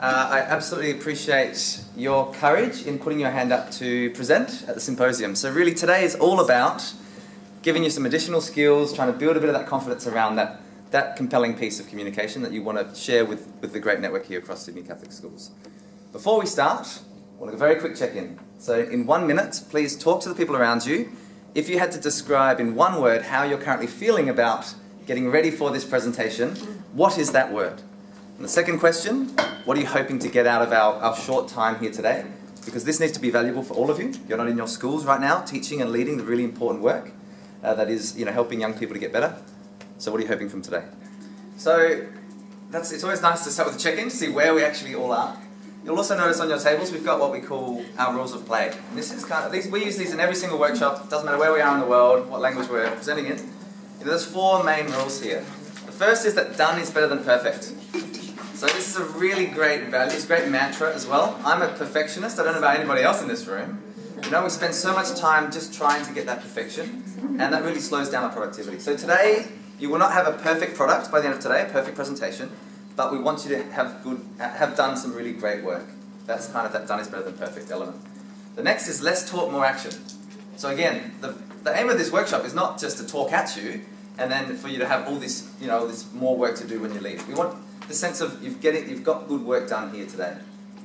I absolutely appreciate your courage in putting your hand up to present at the symposium. So really today is all about giving you some additional skills, trying to build a bit of that confidence around that compelling piece of communication that you want to share with the great network here across Sydney Catholic Schools. Before we start, I want a very quick check-in. So in 1 minute, please talk to the people around you. If you had to describe in one word how you're currently feeling about getting ready for this presentation, what is that word? And the second question, what are you hoping to get out of our short time here today? Because this needs to be valuable for all of you. You're not in your schools right now teaching and leading the really important work that is helping young people to get better. So what are you hoping from today? So it's always nice to start with a check-in to see where we actually all are. You'll also notice on your tables we've got what we call our rules of play. And this is we use these in every single workshop. It doesn't matter where we are in the world, what language we're presenting in. There's 4 main rules here. The first is that done is better than perfect. So this is a really great value, it's a great mantra as well. I'm a perfectionist, I don't know about anybody else in this room. We spend so much time just trying to get that perfection, and that really slows down our productivity. So today, you will not have a perfect product by the end of today, a perfect presentation, but we want you to have done some really great work. That's kind of that done is better than perfect element. The next is less talk, more action. So again, the aim of this workshop is not just to talk at you, and then for you to have all this, this more work to do when you leave. We want the sense of you've got good work done here today.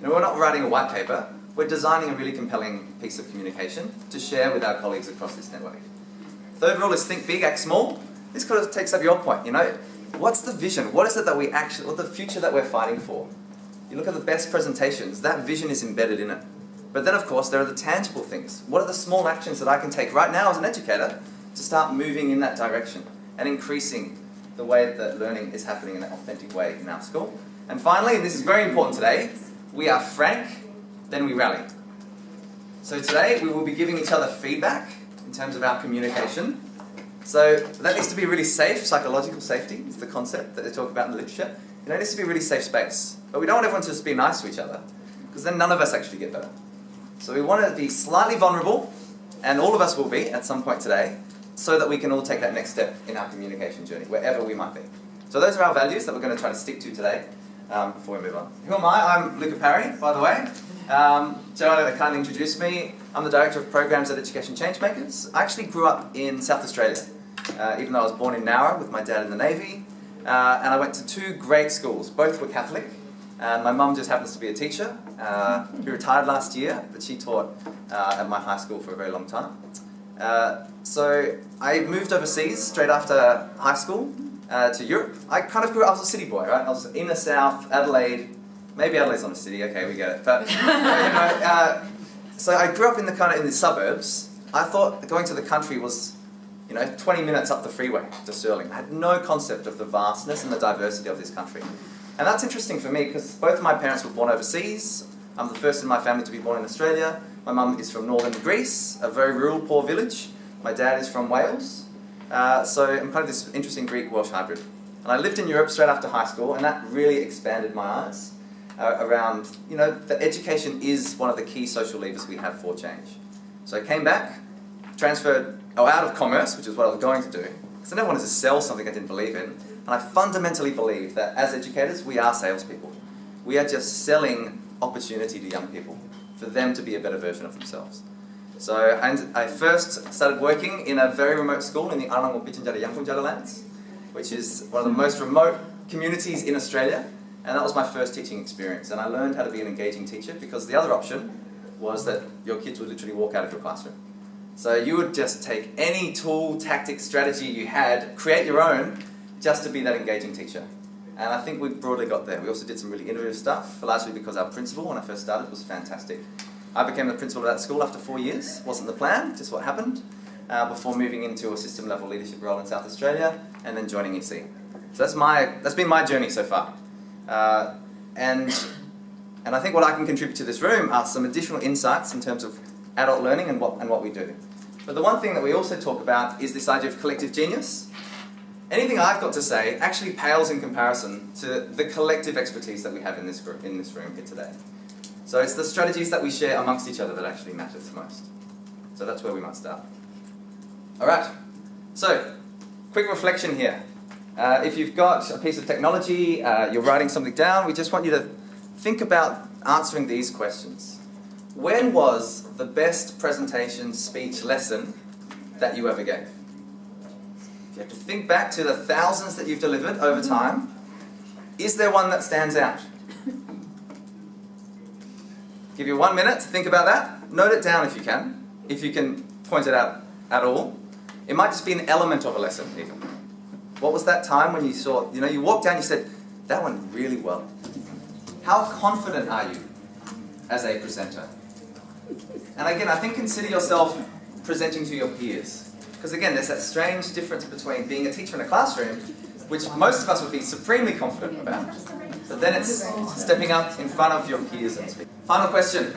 We're not writing a white paper, we're designing a really compelling piece of communication to share with our colleagues across this network. Third rule is think big, act small. This kind of takes up your point, What's the vision? What is it that what's the future that we're fighting for? You look at the best presentations, that vision is embedded in it. But then of course there are the tangible things. What are the small actions that I can take right now as an educator to start moving in that direction and increasing the way that learning is happening in an authentic way in our school? And finally, and this is very important today, we are frank, then we rally. So today we will be giving each other feedback in terms of our communication. So that needs to be really safe. Psychological safety is the concept that they talk about in the literature. It needs to be a really safe space. But we don't want everyone to just be nice to each other, because then none of us actually get better. So we want to be slightly vulnerable, and all of us will be at some point today, so that we can all take that next step in our communication journey, wherever we might be. So those are our values that we're going to try to stick to today before we move on. Who am I? I'm Luca Parry, by the way. Joanna kindly introduced me. I'm the Director of Programs at Education Changemakers. I actually grew up in South Australia, even though I was born in Nowra with my dad in the Navy. And I went to 2 great schools. Both were Catholic. My mum just happens to be a teacher who retired last year, but she taught at my high school for a very long time. So I moved overseas straight after high school to Europe. I kind of grew up, I was a city boy, right? I was in the south, Adelaide. Maybe Adelaide's not a city, okay, we get it. But, so I grew up in the suburbs. I thought going to the country was, 20 minutes up the freeway to Stirling. I had no concept of the vastness and the diversity of this country. And that's interesting for me because both of my parents were born overseas. I'm the first in my family to be born in Australia. My mum is from northern Greece, a very rural, poor village. My dad is from Wales. So I'm kind of this interesting Greek-Welsh hybrid. And I lived in Europe straight after high school, and that really expanded my eyes around, that education is one of the key social levers we have for change. So I came back, transferred out of commerce, which is what I was going to do, because I never wanted to sell something I didn't believe in. And I fundamentally believe that as educators, we are salespeople. We are just selling opportunity to young people for them to be a better version of themselves. So I first started working in a very remote school in the Arango Pitjantjatjara Yangpunjatjara lands, which is one of the most remote communities in Australia. And that was my first teaching experience. And I learned how to be an engaging teacher because the other option was that your kids would literally walk out of your classroom. So you would just take any tool, tactic, strategy you had, create your own, just to be that engaging teacher. And I think we broadly got there. We also did some really innovative stuff, largely because our principal, when I first started, was fantastic. I became the principal of that school after 4 years. Wasn't the plan, just what happened, before moving into a system-level leadership role in South Australia, and then joining EC. So that's been my journey so far. And I think what I can contribute to this room are some additional insights in terms of adult learning and what we do. But the one thing that we also talk about is this idea of collective genius. Anything I've got to say actually pales in comparison to the collective expertise that we have in this room here today. So it's the strategies that we share amongst each other that actually matters the most. So that's where we might start. All right. So, quick reflection here. If you've got a piece of technology, you're writing something down, we just want you to think about answering these questions. When was the best presentation, speech, lesson that you ever gave? If you have to think back to the thousands that you've delivered over time, is there one that stands out? Give you 1 minute to think about that. Note it down if you can point it out at all. It might just be an element of a lesson even. What was that time when you saw, you walked down and you said, that went really well. How confident are you as a presenter? And again, I think consider yourself presenting to your peers. Because again, there's that strange difference between being a teacher in a classroom, which most of us would be supremely confident about, but then it's stepping up in front of your peers and speaking. Final question.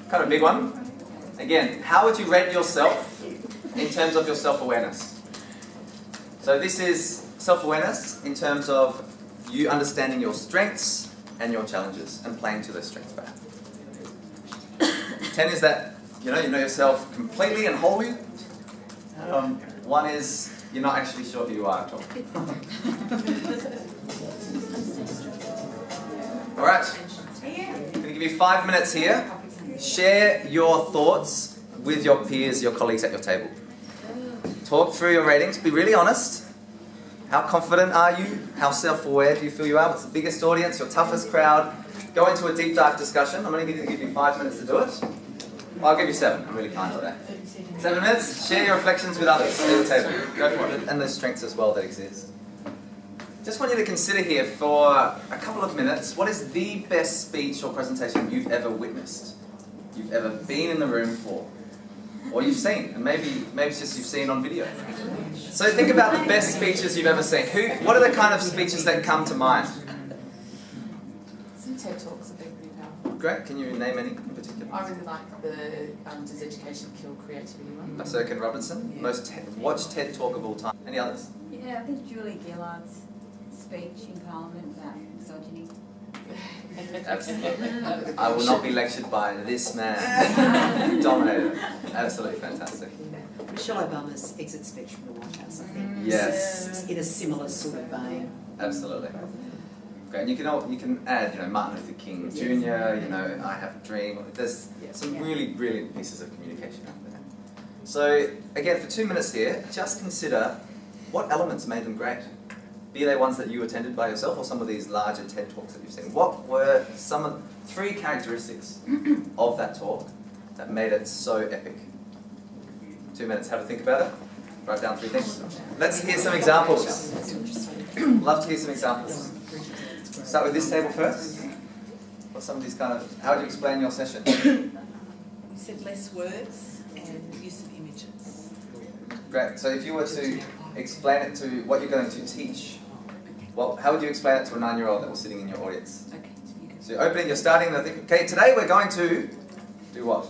Kind of a big one. Again, how would you rate yourself in terms of your self-awareness? So this is self-awareness in terms of you understanding your strengths and your challenges and playing to those strengths back. 10 is that you know yourself completely and wholly. 1 is you're not actually sure who you are at all. Alright, I'm going to give you 5 minutes here. Share your thoughts with your peers, your colleagues at your table. Talk through your ratings, be really honest. How confident are you? How self-aware do you feel you are? What's the biggest audience, your toughest crowd? Go into a deep dive discussion. I'm only going to give you 5 minutes to do it. Well, I'll give you 7. I'm really kind today. 7 minutes, share your reflections with others at the table. Go for it. And those strengths as well that exist. Just want you to consider here for a couple of minutes, what is the best speech or presentation you've ever witnessed? You've ever been in the room for? Or you've seen, and maybe it's just you've seen on video. So think about the best speeches you've ever seen. What are the kind of speeches that come to mind? Some TED Talks have been pretty powerful. Great, can you name any in particular? I really like the Does Education Kill Creativity one. By Sir Ken Robinson, Yeah. most watched TED Talk of all time. Any others? Yeah, I think Julie Gillard's speech in Parliament about misogyny. Absolutely. I will not be lectured by this man. Dominated. Absolutely fantastic. Michelle Obama's exit speech from the White House, I think. Yes. In a similar sort of vein. Absolutely. Okay, and you can add, Martin Luther King Jr., I Have a Dream. There's some really brilliant pieces of communication out there. So, again, for 2 minutes here, just consider what elements made them great. Be they ones that you attended by yourself or some of these larger TED Talks that you've seen. What were some of 3 characteristics of that talk that made it so epic? 2 minutes, have a think about it. Write down 3 things. Let's hear some examples. Love to hear some examples. Start with this table first. What some of these how would you explain your session? You said less words and use of images. Great. So if you were to explain it to what you're going to teach, well, how would you explain it to a 9-year-old that was sitting in your audience? Okay. So you're opening, you're starting, and think, okay, today we're going to do what?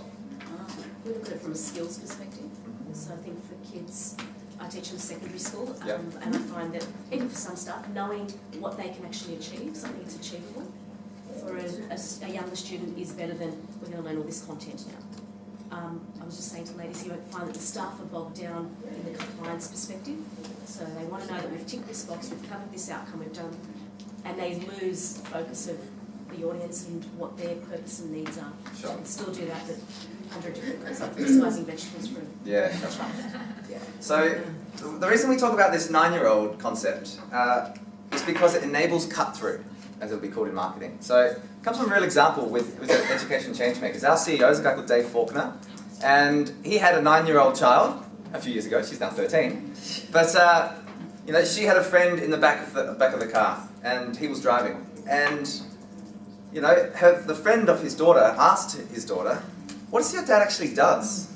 We look at it from a skills perspective. So I think for kids, I teach in secondary school, and I find that even for some stuff, knowing what they can actually achieve, something that's achievable, for a younger student is better than we're going to learn all this content now. I was just saying to ladies, you won't find that the staff are bogged down in the compliance perspective. So they want to know that we've ticked this box, we've covered this outcome, we've done, and they lose focus of the audience and what their purpose and needs are. Sure. You can still do that with 100 different ways, like disguising vegetables from Yeah, sure. So the reason we talk about this 9-year-old concept is because it enables cut-through, as it'll be called in marketing. So it comes from a real example with Education Changemakers. Our CEO is a guy called Dave Faulkner, and he had a 9-year-old child a few years ago. She's now 13. But she had a friend in the back of the car, and he was driving. And the friend of his daughter asked his daughter, "What does your dad actually does?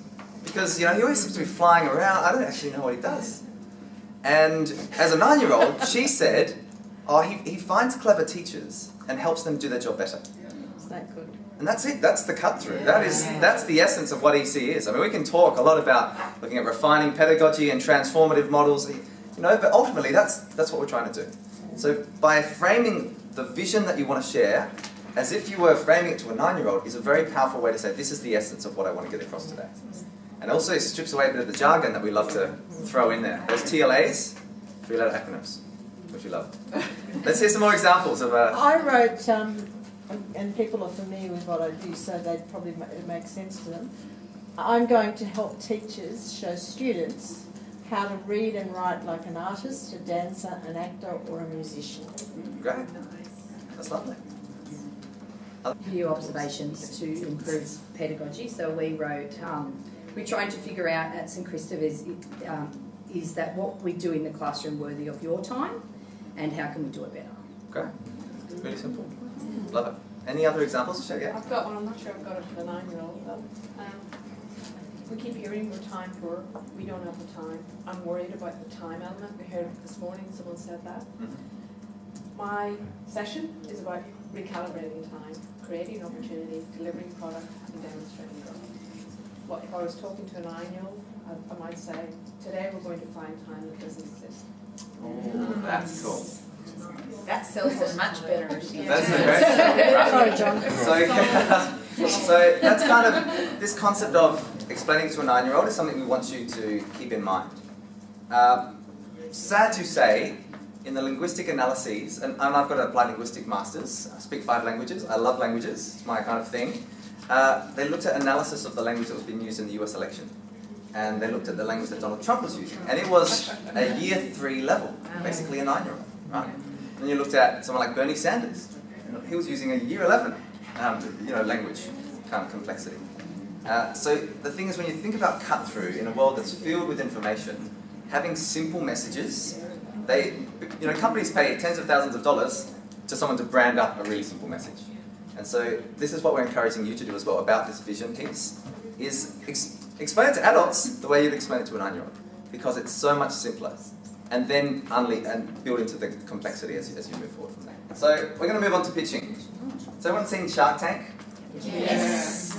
Because he always seems to be flying around. I don't actually know what he does." And as a 9-year-old, she said, "Oh, he finds clever teachers and helps them do their job better." Is that good? And that's it. That's the cut-through. That's the essence of what EC is. I mean, we can talk a lot about looking at refining pedagogy and transformative models, but ultimately that's what we're trying to do. So by framing the vision that you want to share as if you were framing it to a 9-year-old is a very powerful way to say, this is the essence of what I want to get across today. And also strips away a bit of the jargon that we love to throw in there. Those TLAs, 3-letter acronyms. which we love. Let's hear some more examples of I wrote, and people are familiar with what I do, so they'd probably it makes sense to them. I'm going to help teachers show students how to read and write like an artist, a dancer, an actor, or a musician. Great. That's lovely. Video observations to improve pedagogy. So we wrote, we're trying to figure out at St Christopher's, is that what we do in the classroom worthy of your time, and how can we do it better? Great. Really simple. Love it. Any other examples? Sure, yeah. I've got one. I'm not sure I've got it for the 9-year-old though. We keep hearing we're time poor. We don't have the time. I'm worried about the time element. We heard this morning someone said that. Mm-hmm. My session is about recalibrating time, creating opportunity, delivering product, and demonstrating growth. Well, if I was talking to a 9-year-old, I might say, today we're going to find time that doesn't exist. Oh, that's cool. That sells it much better. That's a great. Sorry, John. So that's kind of, this concept of explaining to a 9-year-old is something we want you to keep in mind. Sad to say, in the linguistic analyses, and I've got an applied linguistic master's, I speak 5 languages, I love languages, it's my kind of thing. They looked at analysis of the language that was being used in the US election. And they looked at the language that Donald Trump was using. And it was a year 3 level, basically a 9-year-old, right? And you looked at someone like Bernie Sanders. He was using a year 11, language kind of complexity. So the thing is, when you think about cut through in a world that's filled with information, having simple messages, companies pay tens of thousands of dollars to someone to brand up a really simple message. And so this is what we're encouraging you to do as well about this vision piece, is explain it to adults the way you'd explain it to a 9-year-old, because it's so much simpler. And then build into the complexity as you move forward from there. So we're going to move on to pitching. So everyone seen Shark Tank? Yes.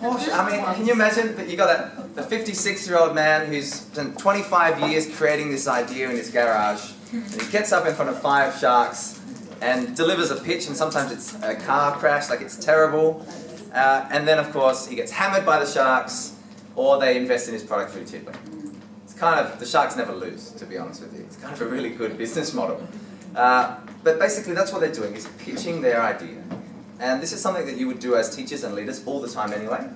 Gosh, I mean, can you imagine that you got the 56-year-old man who's spent 25 years creating this idea in his garage, and he gets up in front of 5 sharks and delivers a pitch, and sometimes it's a car crash, like it's terrible. And then, of course, he gets hammered by the sharks, or they invest in his product really cheaply. It's kind of, the sharks never lose, to be honest with you. It's kind of a really good business model. But basically, that's what they're doing, is pitching their idea. And this is something that you would do as teachers and leaders all the time anyway.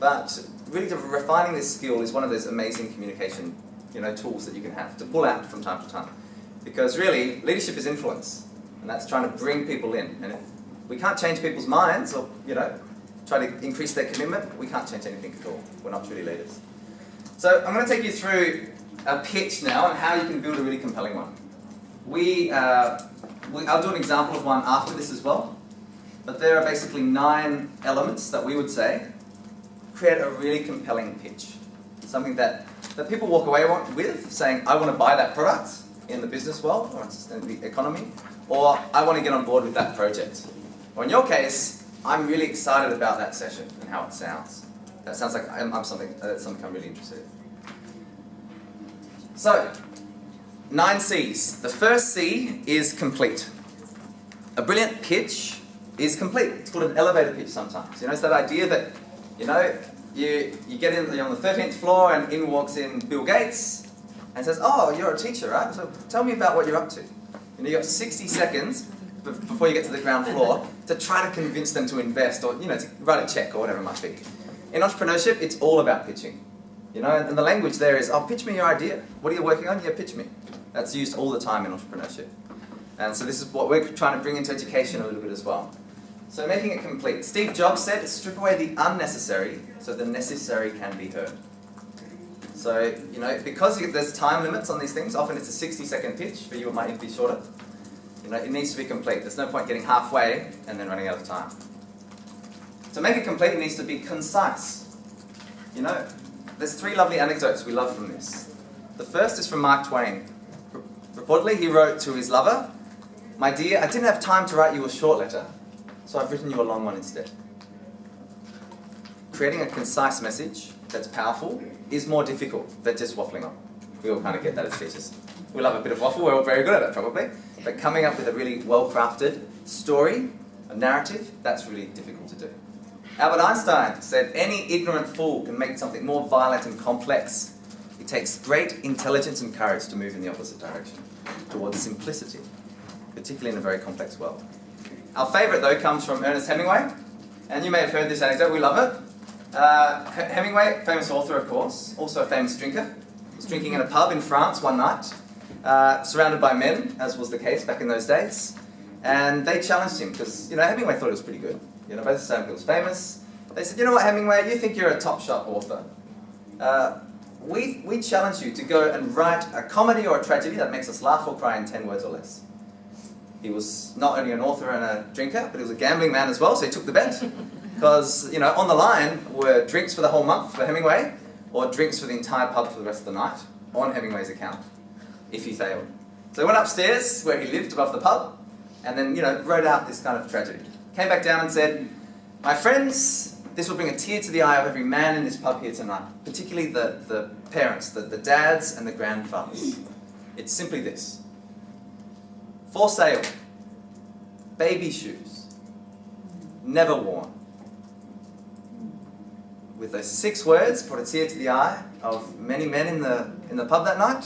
But really, refining this skill is one of those amazing communication, tools that you can have to pull out from time to time. Because really, leadership is influence, and that's trying to bring people in. And if we can't change people's minds, or try to increase their commitment, we can't change anything at all. We're not truly leaders. So I'm going to take you through a pitch now and how you can build a really compelling one. I'll do an example of one after this as well. But there are basically 9 elements that we would say create a really compelling pitch. Something that people walk away with, saying, I want to buy that product in the business world or in the economy, or I want to get on board with that project. Or in your case, I'm really excited about that session and how it sounds. That sounds like that's something I'm really interested in. So, 9 C's. The first C is complete. A brilliant pitch is complete. It's called an elevator pitch sometimes. It's that idea that, you get in, you're on the 13th floor and in walks in Bill Gates and says, oh, you're a teacher, right? So tell me about what you're up to. You've got 60 seconds before you get to the ground floor to try to convince them to invest or, to write a check or whatever it might be. In entrepreneurship, it's all about pitching. And the language there is, pitch me your idea. What are you working on? Yeah, pitch me. That's used all the time in entrepreneurship. And so this is what we're trying to bring into education a little bit as well. So making it complete. Steve Jobs said, strip away the unnecessary so the necessary can be heard. So, because there's time limits on these things, often it's a 60-second pitch, for you it might be shorter. It needs to be complete. There's no point getting halfway and then running out of time. To make it complete, it needs to be concise. There's 3 lovely anecdotes we love from this. The first is from Mark Twain. Reportedly, he wrote to his lover, my dear, I didn't have time to write you a short letter, so I've written you a long one instead. Creating a concise message that's powerful is more difficult than just waffling on. We all kind of get that as teachers. We love a bit of waffle, we're all very good at it probably. But coming up with a really well-crafted story, a narrative, that's really difficult to do. Albert Einstein said, any ignorant fool can make something more violent and complex. It takes great intelligence and courage to move in the opposite direction. towards simplicity, particularly in a very complex world. Our favourite, though, comes from Ernest Hemingway, and you may have heard this anecdote, we love it. Hemingway, famous author, of course, also a famous drinker, was drinking in a pub in France one night, surrounded by men, as was the case back in those days, and they challenged him, because, Hemingway thought it was pretty good. Both saying he was famous. They said, you know what, Hemingway, you think you're a top-shot author. We challenge you to go and write a comedy or a tragedy that makes us laugh or cry in 10 words or less. He was not only an author and a drinker, but he was a gambling man as well, so he took the bet. Because, on the line were drinks for the whole month for Hemingway, or drinks for the entire pub for the rest of the night, on Hemingway's account, if he failed. So he went upstairs, where he lived above the pub, and then, wrote out this kind of tragedy. Came back down and said, my friends, this will bring a tear to the eye of every man in this pub here tonight, particularly the parents, the dads and the grandfathers. It's simply this. For sale, baby shoes, never worn. With those 6 words, brought a tear to the eye of many men in the pub that night,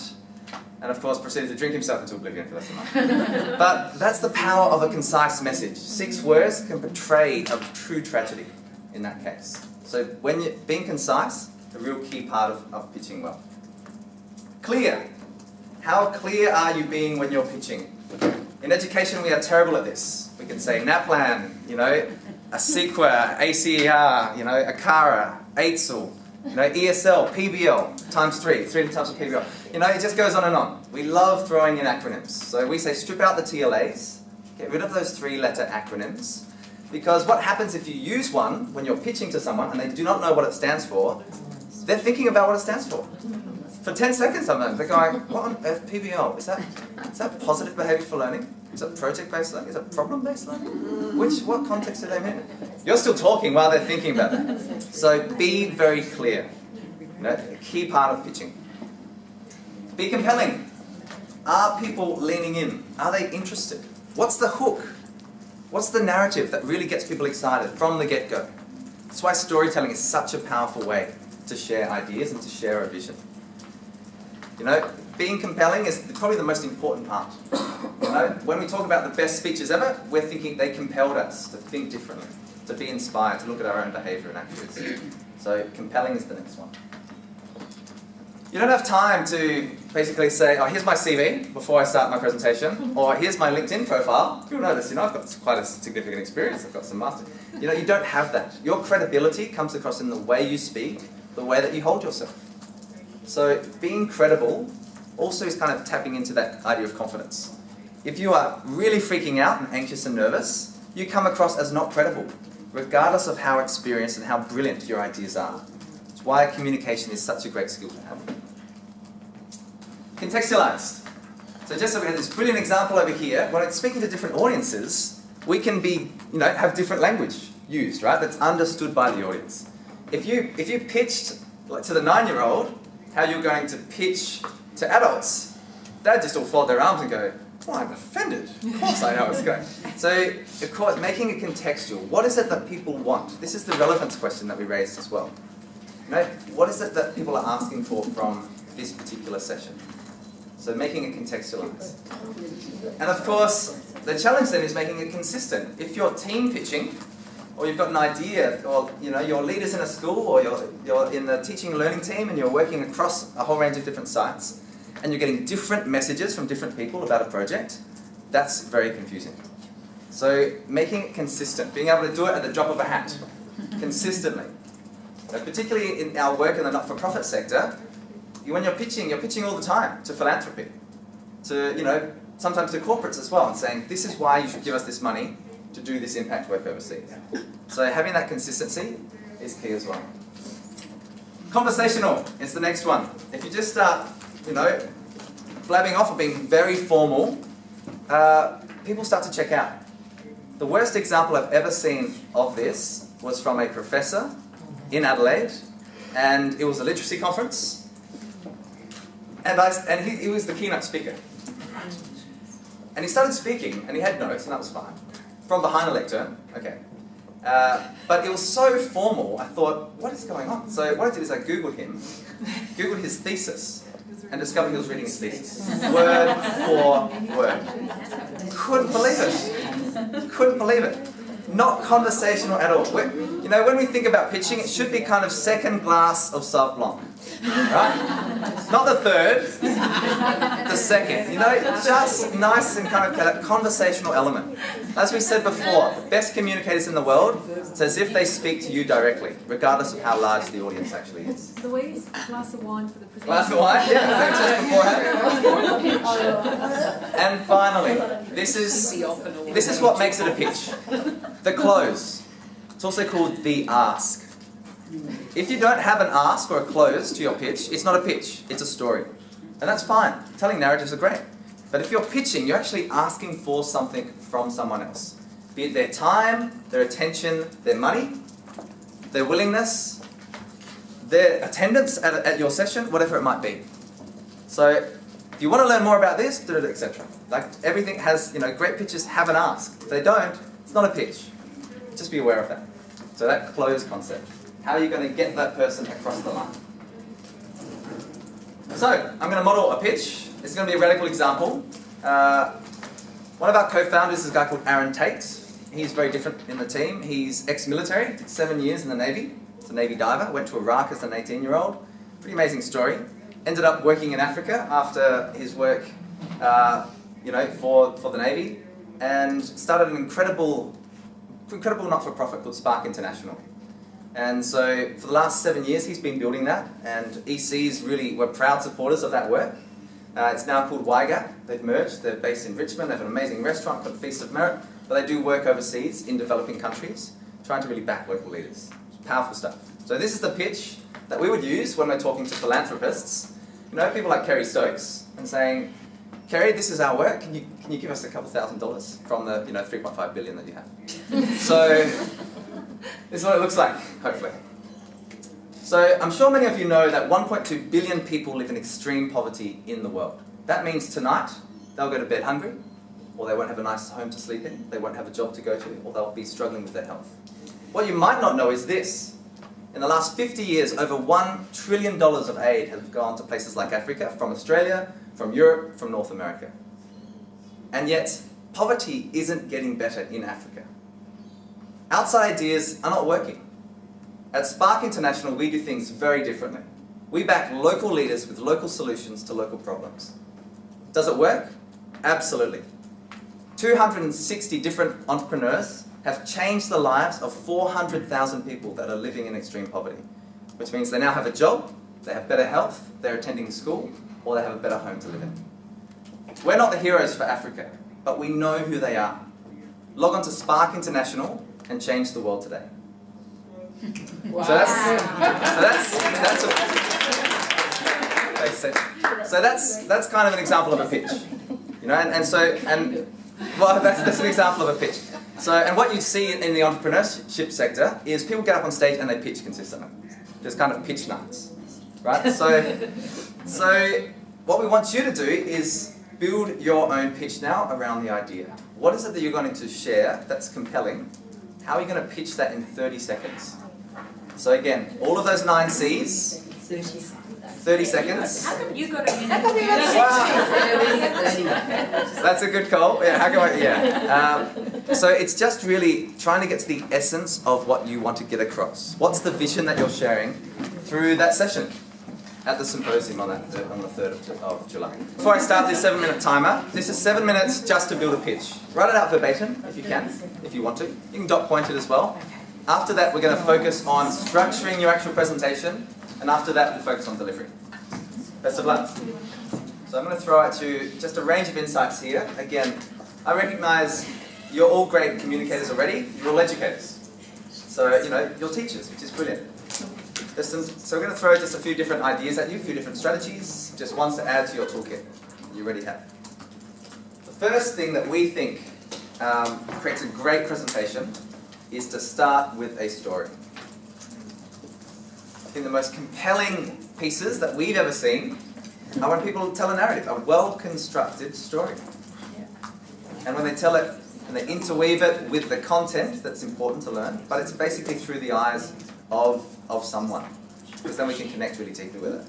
and of course proceeded to drink himself into oblivion for the rest of the night. But that's the power of a concise message. 6 words can portray a true tragedy in that case. So when you're being concise, a real key part of pitching well. Clear. How clear are you being when you're pitching? In education, we are terrible at this. We can say NAPLAN, a CEQA, ACER, ACARA, AITSL, ESL, PBL, times 3 types of PBL. It just goes on and on. We love throwing in acronyms. So we say strip out the TLAs, get rid of those 3-letter acronyms, because what happens if you use one when you're pitching to someone and they do not know what it stands for, they're thinking about what it stands for. For 10 seconds sometimes, they're going, what on earth, PBL? Is that positive behaviour for learning? Is it project-based learning? Is it problem-based learning? What context do they mean? You're still talking while they're thinking about that. So be very clear. A key part of pitching. Be compelling. Are people leaning in? Are they interested? What's the hook? What's the narrative that really gets people excited from the get-go? That's why storytelling is such a powerful way to share ideas and to share a vision. Being compelling is probably the most important part. When we talk about the best speeches ever, we're thinking they compelled us to think differently, to be inspired, to look at our own behaviour and attitudes. So compelling is the next one. You don't have time to basically say, oh, here's my CV before I start my presentation, or here's my LinkedIn profile. You'll notice, I've got quite a significant experience, I've got some master. You don't have that. Your credibility comes across in the way you speak, the way that you hold yourself. So being credible also is kind of tapping into that idea of confidence. If you are really freaking out and anxious and nervous, you come across as not credible, regardless of how experienced and how brilliant your ideas are. It's why communication is such a great skill to have. Contextualized. So just so we have this brilliant example over here, when it's speaking to different audiences, we can be, have different language used, right? That's understood by the audience. If you pitched to the 9-year-old how you're going to pitch to adults, they'd just all fold their arms and go, oh, I'm offended. Of course I know what's going. So, of course, making it contextual. What is it that people want? This is the relevance question that we raised as well. What is it that people are asking for from this particular session? So making it contextualized. And of course, the challenge then is making it consistent. If you're team pitching, or you've got an idea, or your leaders in a school, or you're in the teaching and learning team and you're working across a whole range of different sites, and you're getting different messages from different people about a project, that's very confusing. So making it consistent, being able to do it at the drop of a hat, consistently. Particularly in our work in the not-for-profit sector, when you're pitching all the time to philanthropy, to sometimes to corporates as well, and saying, this is why you should give us this money to do this impact work overseas. So having that consistency is key as well. Conversational is the next one. If you just start, blabbing off or being very formal, people start to check out. The worst example I've ever seen of this was from a professor in Adelaide, and it was a literacy conference, and he was the keynote speaker. And he started speaking, and he had notes, and that was fine. From behind a lectern, okay. But it was so formal, I thought, what is going on? So what I did is I Googled him, Googled his thesis, and discovered he was reading his thesis. Word for word. Couldn't believe it. Couldn't believe it. Not conversational at all. You know, when we think about pitching, it should be kind of second glass of Sauv Blanc. Right? Not the third, the second. You know, just nice and kind of that conversational element. As we said before, the best communicators in the world, it's as if they speak to you directly, regardless of how large the audience actually is. Louise, a glass of wine for the presenter. Glass of wine? Yeah, just beforehand. And finally, this is what makes it a pitch. The close. It's also called the ask. If you don't have an ask or a close to your pitch, it's not a pitch, it's a story. And that's fine. Telling narratives are great. But if you're pitching, you're actually asking for something from someone else. Be it their time, their attention, their money, their willingness, their attendance at your session, whatever it might be. So if you want to learn more about this, etc. Like everything has, you know, great pitches have an ask. If they don't, it's not a pitch. Just be aware of that. So that close concept. How are you going to get that person across the line? So, I'm going to model a pitch. This is going to be a radical example. One of our co-founders is a guy called Aaron Tate. He's very different in the team. He's ex-military, did 7 years in the Navy. He's a Navy diver, went to Iraq as an 18-year-old. Pretty amazing story. Ended up working in Africa after his work for the Navy, and started an incredible not-for-profit called Spark International. And so for the last 7 years he's been building that, and ECs really were proud supporters of that work. It's now called YGAP. They've merged. They're based in Richmond. They have an amazing restaurant called Feast of Merit, but they do work overseas in developing countries, trying to really back local leaders. It's powerful stuff. So this is the pitch that we would use when we're talking to philanthropists. You know, people like Kerry Stokes, and saying, Kerry, this is our work. Can you give us a couple $1,000 from the $3.5 billion that you have? So this is what it looks like, hopefully. So I'm sure many of you know that 1.2 billion people live in extreme poverty in the world. That means tonight they'll go to bed hungry, or they won't have a nice home to sleep in, they won't have a job to go to, or they'll be struggling with their health. What you might not know is this. In the last 50 years, over $1 trillion of aid has gone to places like Africa, from Australia, from Europe, from North America. And yet, poverty isn't getting better in Africa. Outside ideas are not working. At Spark International, we do things very differently. We back local leaders with local solutions to local problems. Does it work? Absolutely. 260 different entrepreneurs have changed the lives of 400,000 people that are living in extreme poverty, which means they now have a job, they have better health, they're attending school, or they have a better home to live in. We're not the heroes for Africa, but we know who they are. Log on to Spark International and change the world today. Wow. So that's kind of an example of a pitch, you know, that's an example of a pitch. So, and what you see in the entrepreneurship sector is people get up on stage and they pitch consistently. Just kind of pitch nuts, right? So what we want you to do is build your own pitch now around the idea. What is it that you're going to share that's compelling? How are you going to pitch that in 30 seconds? So again, all of those 9 C's, 30 seconds. How come you got a minute? That's a good call. Yeah, how come so it's just really trying to get to the essence of what you want to get across. What's the vision that you're sharing through that session at the Symposium on the 3rd of July. Before I start this 7-minute timer, this is 7 minutes just to build a pitch. Write it out verbatim if you can, if you want to. You can dot point it as well. After that, we're going to focus on structuring your actual presentation, and after that, we'll focus on delivery. Best of luck. So I'm going to throw at you just a range of insights here. Again, I recognize you're all great communicators already. You're all educators. So, you're teachers, which is brilliant. So we're going to throw just a few different ideas at you, a few different strategies, just ones to add to your toolkit you already have. The first thing that we think creates a great presentation is to start with a story. I think the most compelling pieces that we've ever seen are when people tell a narrative, a well-constructed story. And when they tell it, and they interweave it with the content that's important to learn, but it's basically through the eyes of someone, because then we can connect really deeply with it.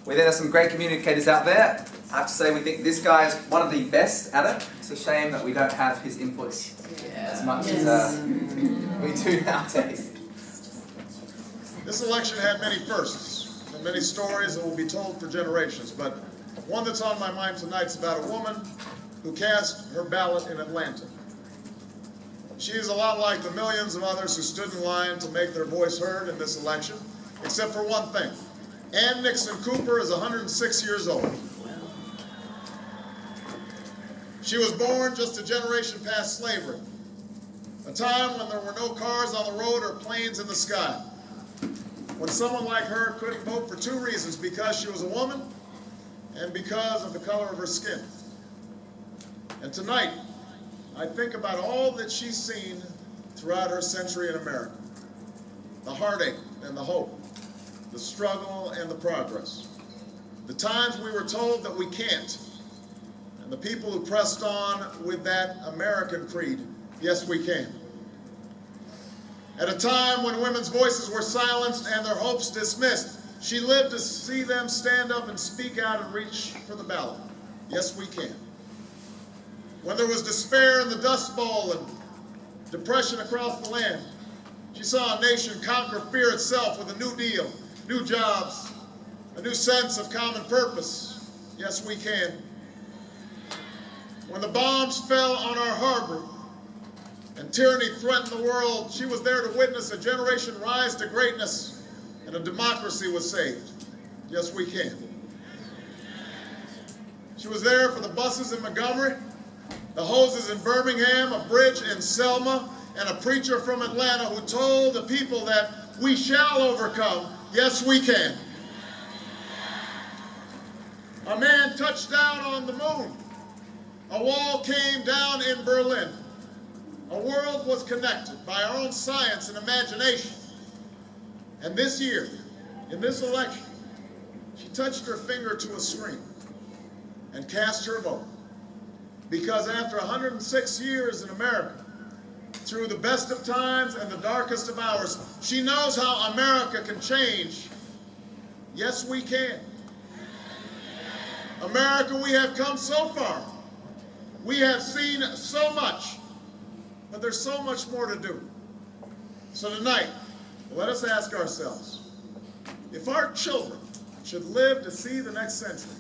We then have some great communicators out there. I have to say we think this guy is one of the best at it. It's a shame that we don't have his inputs as much as we do nowadays. This election had many firsts and many stories that will be told for generations, but one that's on my mind tonight is about a woman who cast her ballot in Atlanta. She is a lot like the millions of others who stood in line to make their voice heard in this election, except for one thing. Ann Nixon Cooper is 106 years old. She was born just a generation past slavery, a time when there were no cars on the road or planes in the sky, when someone like her couldn't vote for two reasons: because she was a woman and because of the color of her skin. And tonight, I think about all that she's seen throughout her century in America. The heartache and the hope, the struggle and the progress. The times we were told that we can't, and the people who pressed on with that American creed, yes we can. At a time when women's voices were silenced and their hopes dismissed, she lived to see them stand up and speak out and reach for the ballot. Yes we can. When there was despair in the Dust Bowl and depression across the land, she saw a nation conquer fear itself with a new deal, new jobs, a new sense of common purpose. Yes, we can. When the bombs fell on our harbor and tyranny threatened the world, she was there to witness a generation rise to greatness and a democracy was saved. Yes, we can. She was there for the buses in Montgomery, the hoses in Birmingham, a bridge in Selma, and a preacher from Atlanta who told the people that we shall overcome. Yes, we can. A man touched down on the moon. A wall came down in Berlin. A world was connected by our own science and imagination. And this year, in this election, she touched her finger to a screen and cast her vote. Because after 106 years in America, through the best of times and the darkest of hours, she knows how America can change. Yes, we can. America, we have come so far. We have seen so much, but there's so much more to do. So tonight, let us ask ourselves, if our children should live to see the next century,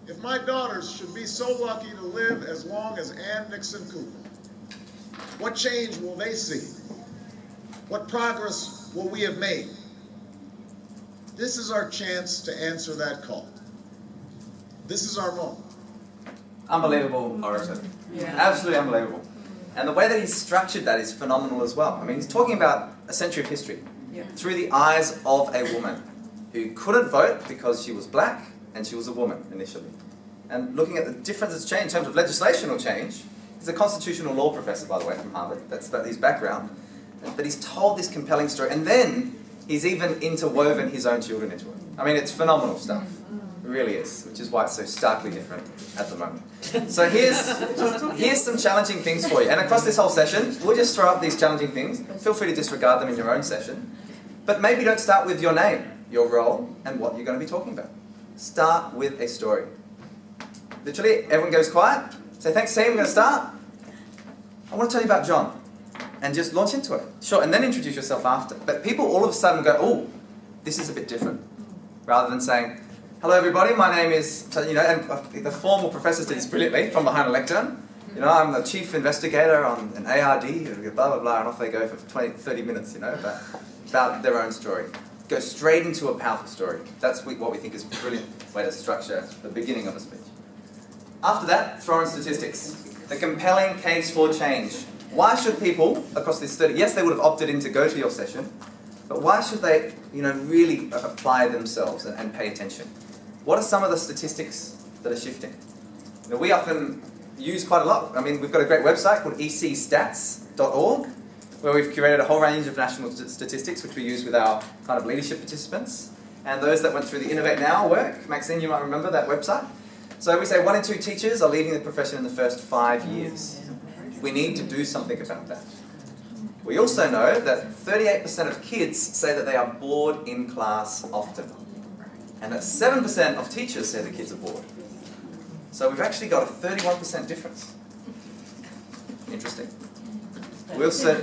if my daughters should be so lucky to live as long as Ann Nixon Cooper, what change will they see? What progress will we have made? This is our chance to answer that call. This is our moment. Unbelievable orator. Absolutely unbelievable. And the way that he's structured that is phenomenal as well. I mean, he's talking about a century of history through the eyes of a woman who couldn't vote because she was black and she was a woman initially. And looking at the difference that's changed in terms of legislational change. He's a constitutional law professor, by the way, from Harvard. That's his background. But he's told this compelling story. And then he's even interwoven his own children into it. I mean, it's phenomenal stuff. It really is, which is why it's so starkly different at the moment. So here's some challenging things for you. And across this whole session, we'll just throw up these challenging things. Feel free to disregard them in your own session. But maybe don't start with your name, your role, and what you're going to be talking about. Start with a story. Literally, everyone goes quiet. Say, thanks team, we're going to start. I want to tell you about John. And just launch into it. Sure, and then introduce yourself after. But people all of a sudden go, oh, this is a bit different. Rather than saying, hello everybody, my name is, and the formal professors did this brilliantly from behind a lectern. I'm the chief investigator on an ARD, blah, blah, blah, and off they go for 20, 30 minutes, about their own story. Go straight into a powerful story. That's what we think is a brilliant way to structure the beginning of a speech. After that, throw in statistics. The compelling case for change. Why should people across this study, yes, they would have opted in to go to your session, but why should they, really apply themselves and pay attention? What are some of the statistics that are shifting? We often use quite a lot. I mean, we've got a great website called ecstats.org, where we've curated a whole range of national statistics, which we use with our kind of leadership participants. And those that went through the Innovate Now work, Maxine, you might remember that website. So we say 1 in 2 teachers are leaving the profession in the first 5 years. We need to do something about that. We also know that 38% of kids say that they are bored in class often. and that 7% of teachers say the kids are bored. So we've actually got a 31% difference. Interesting. We also,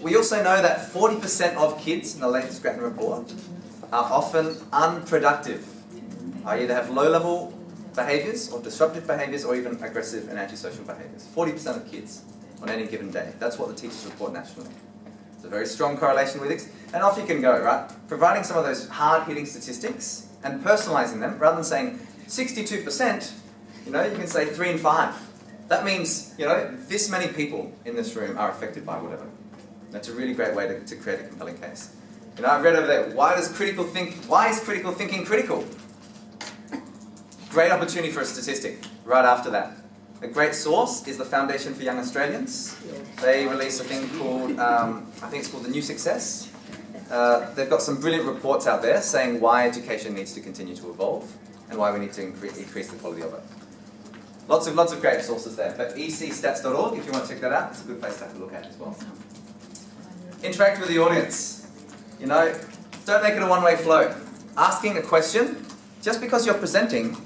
we also know that 40% of kids in the latest Grattan report are often unproductive. I either have low-level behaviours or disruptive behaviours or even aggressive and antisocial behaviours. 40% of kids on any given day. That's what the teachers report nationally. It's a very strong correlation with it. And off you can go, right? Providing some of those hard-hitting statistics and personalising them, rather than saying 62%, you can say 3 in 5. That means, this many people in this room are affected by whatever. That's a really great way to create a compelling case. I've read over there, why is critical thinking critical? Great opportunity for a statistic right after that. A great source is the Foundation for Young Australians. They release a thing called, I think it's called The New Success. They've got some brilliant reports out there saying why education needs to continue to evolve and why we need to increase the quality of it. Lots of great sources there. But ecstats.org, if you want to check that out, it's a good place to have a look at as well. Interact with the audience. Don't make it a one-way flow. Asking a question, just because you're presenting,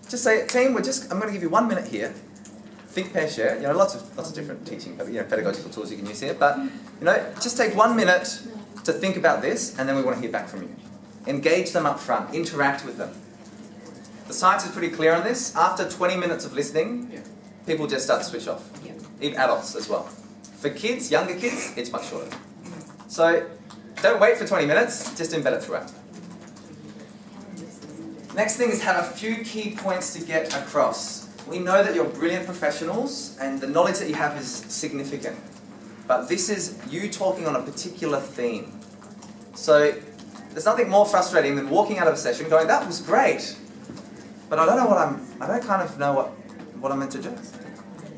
just say, team, I'm going to give you 1 minute here. Think, pair, share. Lots of different teaching, pedagogical tools you can use here. But, just take 1 minute to think about this, and then we want to hear back from you. Engage them up front. Interact with them. The science is pretty clear on this. After 20 minutes of listening, people just start to switch off. Even adults as well. For kids, younger kids, it's much shorter. So, don't wait for 20 minutes, just embed it throughout. Next thing is have a few key points to get across. We know that you're brilliant professionals and the knowledge that you have is significant. But this is you talking on a particular theme. So there's nothing more frustrating than walking out of a session going, that was great, but I don't know what I'm meant to do.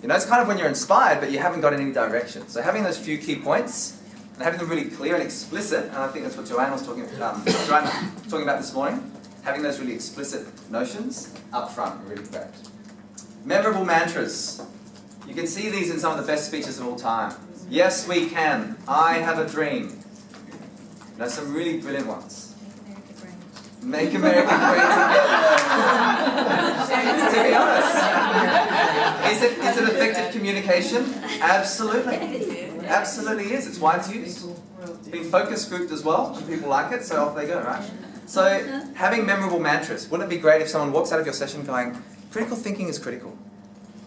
It's kind of when you're inspired but you haven't got any direction. So having those few key points and having them really clear and explicit, and I think that's what Joanne was talking about this morning, having those really explicit notions up front are really great. Memorable mantras. You can see these in some of the best speeches of all time. Yes, we can. I have a dream. Some really brilliant ones. Make America great together. To be honest, is it effective communication? Absolutely. Absolutely is. It's why it's used. It's been focus grouped as well, and people like it, so off they go, right? So, having memorable mantras. Wouldn't it be great if someone walks out of your session going, critical thinking is critical?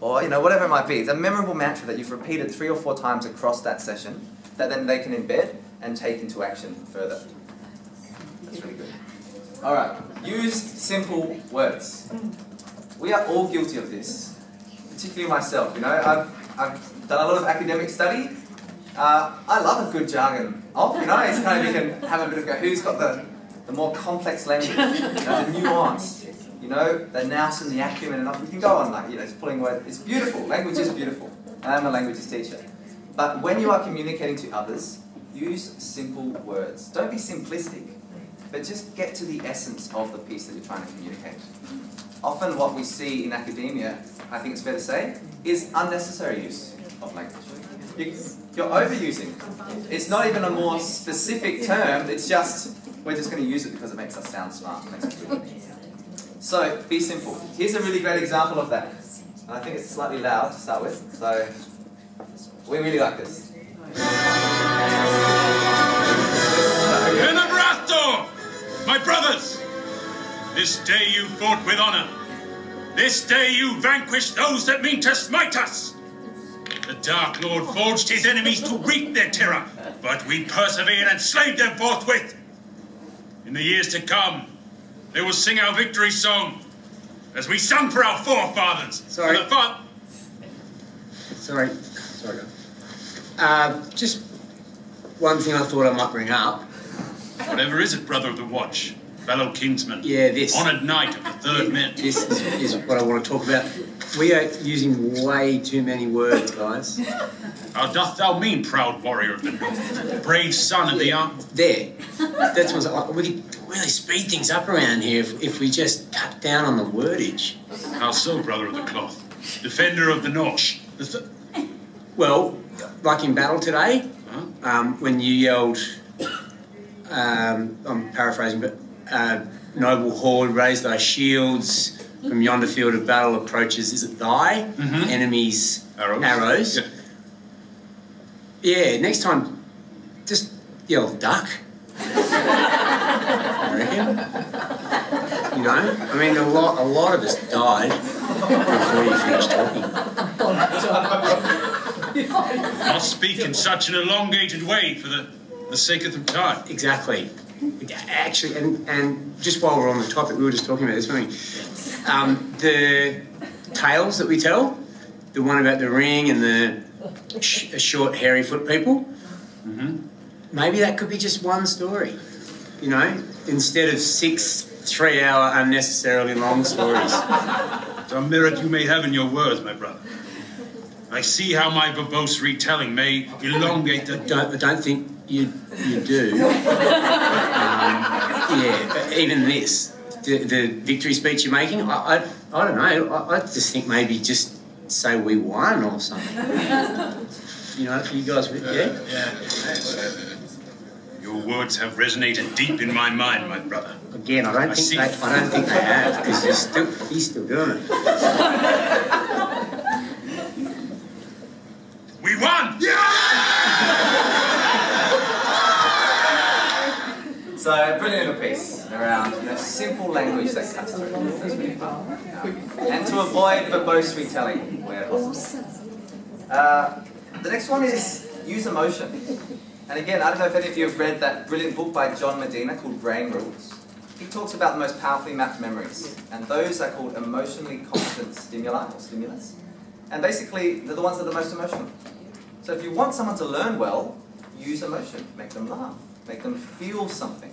Or, whatever it might be. It's a memorable mantra that you've repeated 3 or 4 times across that session that then they can embed and take into action further. That's really good. Alright, use simple words. We are all guilty of this, particularly myself. I've done a lot of academic study. I love a good jargon. It's kind of you can have a bit of go, who's got the more complex language, the nuance, the nous and the acumen, and you can go on it's pulling words. It's beautiful. Language is beautiful. And I'm a languages teacher. But when you are communicating to others, use simple words. Don't be simplistic, but just get to the essence of the piece that you're trying to communicate. Often what we see in academia, I think it's fair to say, is unnecessary use of language. You're overusing. It's not even a more specific term, it's just, we're just going to use it because it makes us sound smart. It makes us feel good. So, be simple. Here's a really great example of that. And I think it's slightly loud to start with, so we really like this. Celebrato! My brothers! This day you fought with honor. This day you vanquished those that mean to smite us. The Dark Lord forged his enemies to wreak their terror, but we persevered and slayed them forthwith. In the years to come, they will sing our victory song, as we sung for our forefathers. Sorry. For the Sorry, just one thing I thought I might bring up. Whatever is it, brother of the watch, fellow kinsman? Yeah, this. Honoured knight of the third mint. This is what I want to talk about. We are using way too many words, guys. How doth thou mean, proud warrior of the north, brave son of the arm? There. That's what we could really speed things up around here if we just cut down on the wordage. How so, brother of the cloth? Defender of the north. Well, like in battle today, when you yelled, I'm paraphrasing, but noble horde, raise thy shields, from yonder field of battle approaches, is it thy enemies' arrows? Yeah, next time, just yell duck. I reckon. You know, I mean, a lot of us died before you finished talking. Not speak in such an elongated way for the sake of the time. Exactly. Actually, and just while we're on the topic, we were just talking about this, weren't we? The tales that we tell, the one about the ring and the short, hairy foot people, maybe that could be just one story, you know, instead of 6 3-hour unnecessarily long stories. Some merit you may have in your words, my brother. I see how my verbose retelling may elongate the... I don't think you do. Yeah, even this, the victory speech you're making, I don't know, I just think maybe just say we won or something. You know, you guys with, yeah? Your words have resonated deep in my mind, my brother. Again, I don't think they have, because he's still doing it. We won! Yeah! So, brilliant little piece around simple language that cuts through. That's really fun. And to avoid verbose retelling where possible. The next one is use emotion. And again, I don't know if any of you have read that brilliant book by John Medina called Brain Rules. He talks about the most powerfully mapped memories, and those are called emotionally competent stimuli or stimulus. And basically, they're the ones that are the most emotional. So if you want someone to learn well, use emotion. Make them laugh. Make them feel something.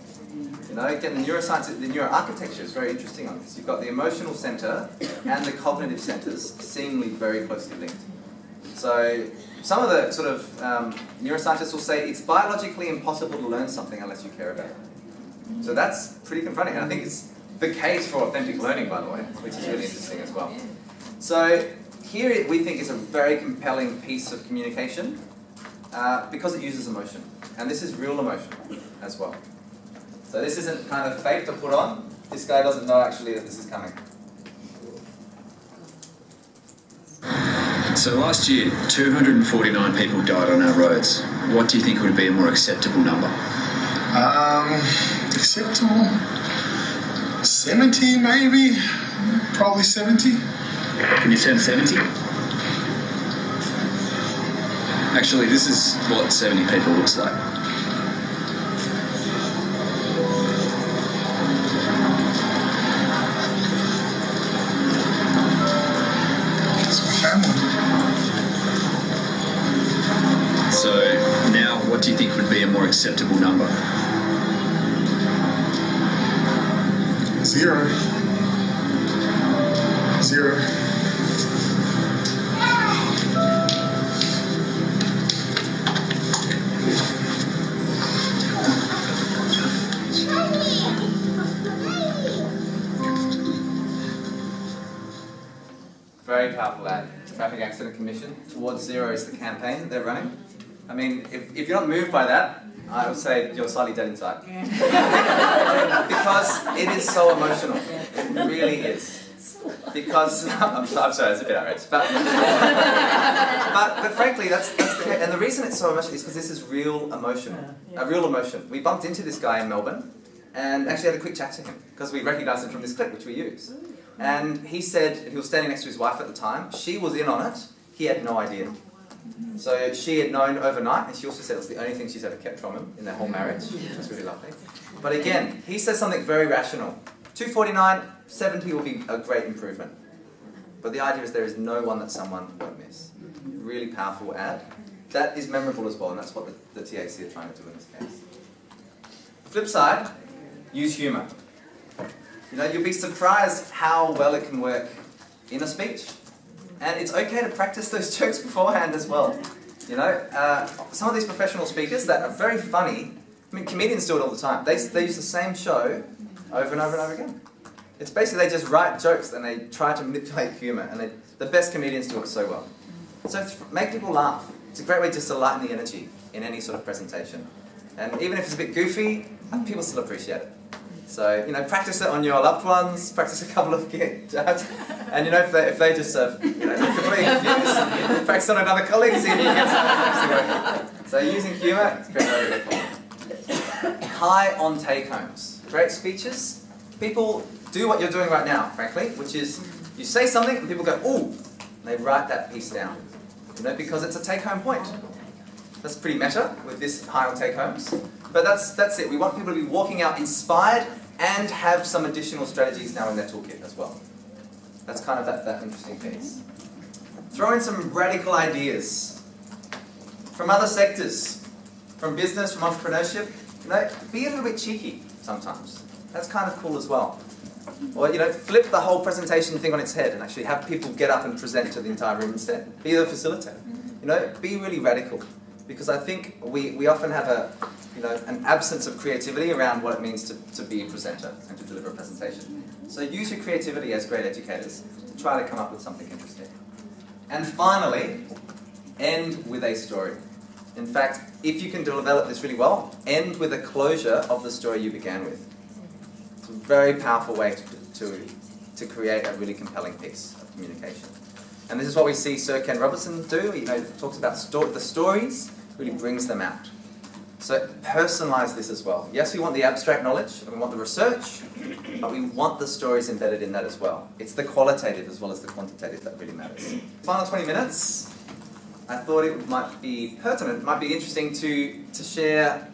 You know, again, the neuroscience, the neuroarchitecture is very interesting on this. You've got the emotional center and the cognitive centers seemingly very closely linked. So some of the sort of neuroscientists will say it's biologically impossible to learn something unless you care about it. So that's pretty confronting, and I think it's the case for authentic learning, by the way, which is really interesting as well. So here we think is a very compelling piece of communication because it uses emotion, and this is real emotion as well. So this isn't kind of fake to put on. This guy doesn't know actually that this is coming. So last year, 249 people died on our roads. What do you think would be a more acceptable number? Acceptable? 70 maybe? Probably 70. Can you send 70? Actually, this is what 70 people looks like. So now, what do you think would be a more acceptable number? 0. 0. Very powerful ad. Traffic Accident Commission. Towards Zero is the campaign that they're running. I mean, if you're not moved by that, I would say you're slightly dead inside. Because it is so emotional. It really is. Because, I'm sorry, it's a bit outrageous. But frankly, that's the case. And the reason it's so emotional is because this is real emotion. A real emotion. We bumped into this guy in Melbourne and actually had a quick chat to him because we recognised him from this clip, which we use. And he said, he was standing next to his wife at the time, she was in on it, he had no idea. So she had known overnight, and she also said it was the only thing she's ever kept from him in their whole marriage, which was really lovely. But again, he says something very rational. 249, 70 will be a great improvement. But the idea is there is no one that someone won't miss. Really powerful ad. That is memorable as well, and that's what the TAC are trying to do in this case. Flip side, use humour. You know, you'll be surprised how well it can work in a speech. And it's okay to practice those jokes beforehand as well. You know, some of these professional speakers that are very funny, I mean, comedians do it all the time. They use the same show over and over and over again. It's basically they just write jokes and they try to manipulate humour, and the best comedians do it so well. So make people laugh. It's a great way just to lighten the energy in any sort of presentation. And even if it's a bit goofy, people still appreciate it. So, practice it on your loved ones, practice a couple of kids, and if they just completely confused, practice on another colleague, see if you can get something. So using humour is a great way to go forward. High on take-homes. Great speeches. People do what you're doing right now, frankly, which is you say something and people go, ooh, and they write that piece down. Because it's a take-home point. That's pretty meta with this high on take-homes. But that's it. We want people to be walking out inspired and have some additional strategies now in their toolkit as well. That's kind of that interesting piece. Throw in some radical ideas from other sectors, from business, from entrepreneurship. Be a little bit cheeky sometimes. That's kind of cool as well. Or, flip the whole presentation thing on its head and actually have people get up and present to the entire room instead. Be the facilitator. Be really radical. Because I think we often have an absence of creativity around what it means to be a presenter and to deliver a presentation. So use your creativity as great educators to try to come up with something interesting. And finally, end with a story. In fact, if you can develop this really well, end with a closure of the story you began with. It's a very powerful way to create a really compelling piece of communication. And this is what we see Sir Ken Robinson do. He talks about the stories, really brings them out. So personalize this as well. Yes, we want the abstract knowledge, and we want the research, but we want the stories embedded in that as well. It's the qualitative as well as the quantitative that really matters. Final 20 minutes, I thought it might be pertinent, might be interesting to share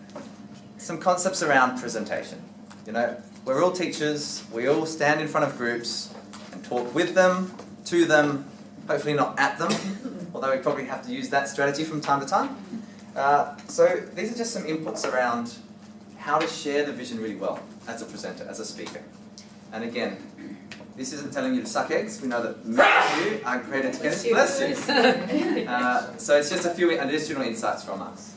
some concepts around presentation. We're all teachers, we all stand in front of groups and talk with them, to them, hopefully not at them, although we probably have to use that strategy from time to time. So these are just some inputs around how to share the vision really well as a presenter, as a speaker. And again, this isn't telling you to suck eggs. We know that many of you are great educators. Bless you. So it's just a few additional insights from us.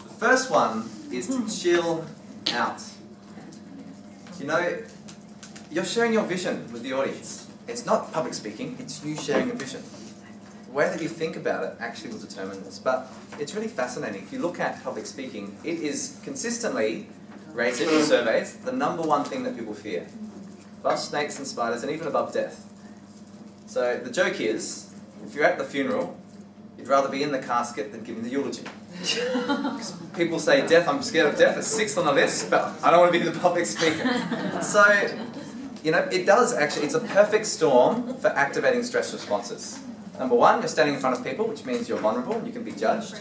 The first one is to chill out. You're sharing your vision with the audience. It's not public speaking, it's you sharing a vision. The way that you think about it actually will determine this, but it's really fascinating. If you look at public speaking, it is consistently rated in surveys the #1 thing that people fear. Above snakes and spiders and even above death. So the joke is, if you're at the funeral, you'd rather be in the casket than giving the eulogy. People say death, I'm scared of death, it's 6th on the list, but I don't want to be the public speaker. So, it does actually, it's a perfect storm for activating stress responses. #1, you're standing in front of people, which means you're vulnerable and you can be judged.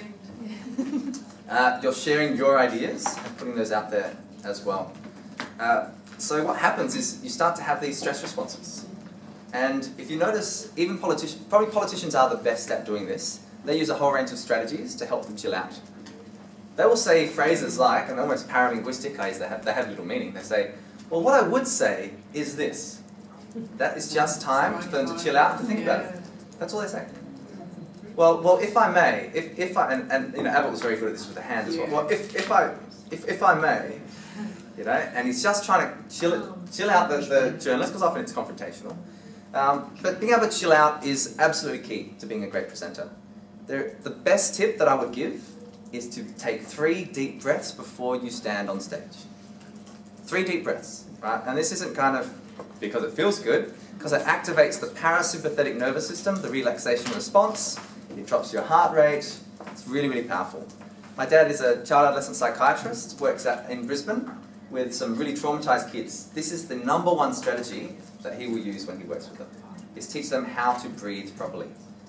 You're sharing your ideas and putting those out there as well. So what happens is you start to have these stress responses. And if you notice, even politicians are the best at doing this. They use a whole range of strategies to help them chill out. They will say phrases like, and almost paralinguistic ways, they have little meaning. They say, well, what I would say is this. That is just time for them to chill out and to think about it. That's all they say. Well, if I may, if I, and Abbott was very good at this with the hand as well. Well, if I may, and he's just trying to chill out the journalist, because often it's confrontational. But being able to chill out is absolutely key to being a great presenter. The best tip that I would give is to take 3 deep breaths before you stand on stage. 3 deep breaths, right? And this isn't kind of because it feels good, because it activates the parasympathetic nervous system, the relaxation response. It drops your heart rate. It's really, really powerful. My dad is a child adolescent psychiatrist, works in Brisbane with some really traumatized kids. This is the #1 strategy that he will use when he works with them, is teach them how to breathe properly.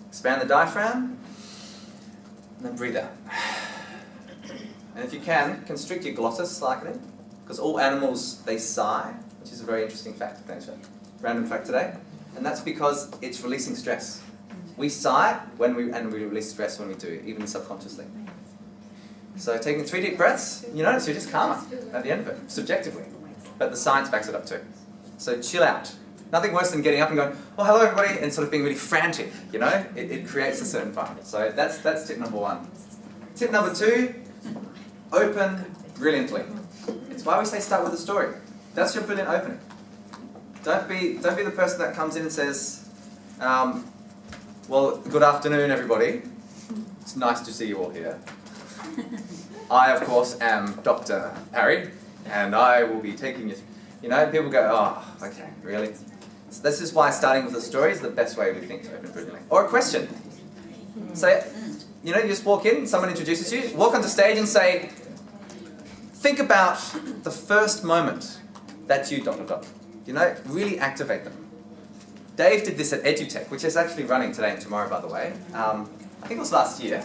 Expand the diaphragm, and then breathe out. And if you can, constrict your glottis slightly, because all animals, they sigh, which is a very interesting fact of nature. Random fact today. And that's because it's releasing stress. We sigh and we release stress when we do, even subconsciously. So taking 3 deep breaths, you notice you're just calmer at the end of it, subjectively. But the science backs it up too. So chill out. Nothing worse than getting up and going, oh, hello everybody, and sort of being really frantic, It creates a certain environment. So that's tip #1. Tip #2, open brilliantly. It's why we say start with a story. That's your brilliant opening. Don't be the person that comes in and says, well, good afternoon everybody. It's nice to see you all here. I, of course, am Dr. Harry, and I will be taking you. You know, people go, oh, okay, really? So this is why starting with a story is the best way we think to open brilliantly. Or a question. Say, you know, you just walk in, someone introduces you, walk onto stage and say, think about the first moment that you ... You know, really activate them. Dave did this at EduTech, which is actually running today and tomorrow, by the way. I think it was last year.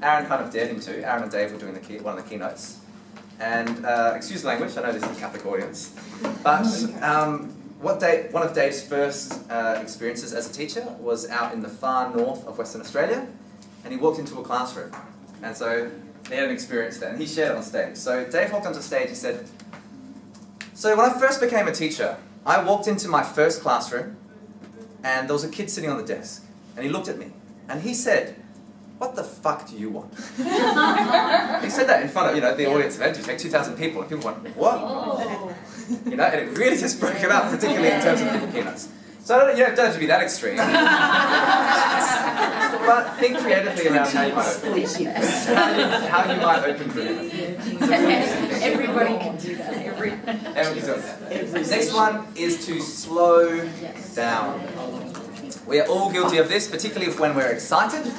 Aaron kind of dared him to. Aaron and Dave were doing one of the keynotes. And, excuse the language, I know this is a Catholic audience. But one of Dave's first experiences as a teacher was out in the far north of Western Australia. And he walked into a classroom. And so he had an experience there, and he shared it on stage. So Dave walked onto stage, he said, so when I first became a teacher, I walked into my first classroom, and there was a kid sitting on the desk. And he looked at me, and he said, what the fuck do you want? He said that in front of, you know, the audience of EduTech, 2,000 people, and people went, what? Oh. You know, and it really just broke it up, particularly in terms of people keynotes. So you don't have to be that extreme. But think creatively around how you might open. How you might open brilliantly. Everybody can do that. Everybody does that. Next one is to slow down. We are all guilty of this, particularly when we're excited.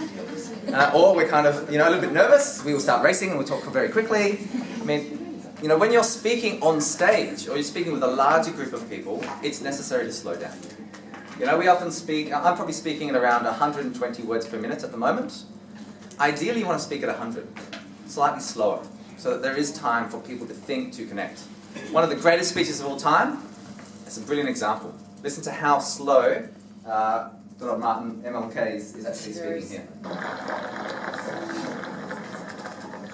Or we're kind of, you know, a little bit nervous. We will start racing and we'll talk very quickly. I mean, you know, when you're speaking on stage or you're speaking with a larger group of people, it's necessary to slow down. You know, we often speak, I'm probably speaking at around 120 words per minute at the moment. Ideally, you want to speak at 100, slightly slower, so that there is time for people to think, to connect. One of the greatest speeches of all time is a brilliant example. Listen to how slow Donald Martin, MLK, is actually speaking here.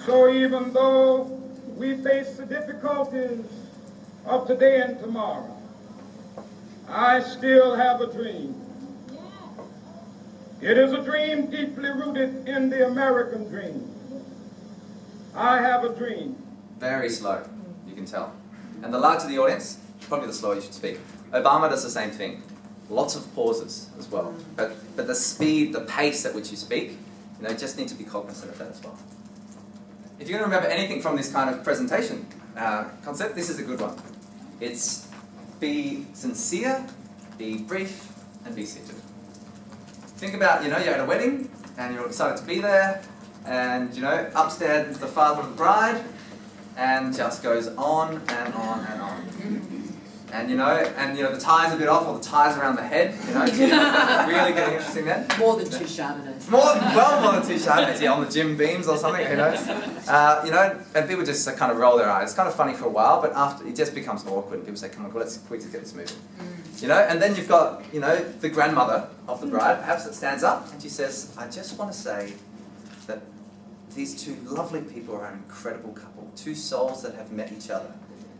So even though we face the difficulties of today and tomorrow, I still have a dream. It is a dream deeply rooted in the American dream. I have a dream. Very slow, you can tell. And the larger the audience, probably the slower you should speak. Obama does the same thing. Lots of pauses as well. But the speed, the pace at which you speak, you know, just need to be cognizant of that as well. If you're going to remember anything from this kind of presentation concept, this is a good one. It's be sincere, be brief, and be seated. Think about, you know, you're at a wedding, and you're excited to be there, and, you know, upstairs is the father of the bride, and just goes on and on and on. And you know, the tie's a bit off, or the tie's around the head, you know, it's really getting interesting then. More than 2 Chardonnays. More than 2 Chardonnays, yeah, on the gym beams or something, who knows. You know, and people just kind of roll their eyes. It's kind of funny for a while, but after, it just becomes awkward, and people say, come on, let's quickly get this moving. You know, and then you've got, you know, the grandmother of the bride, perhaps, that stands up, and she says, I just want to say that these 2 lovely people are an incredible couple, 2 souls that have met each other.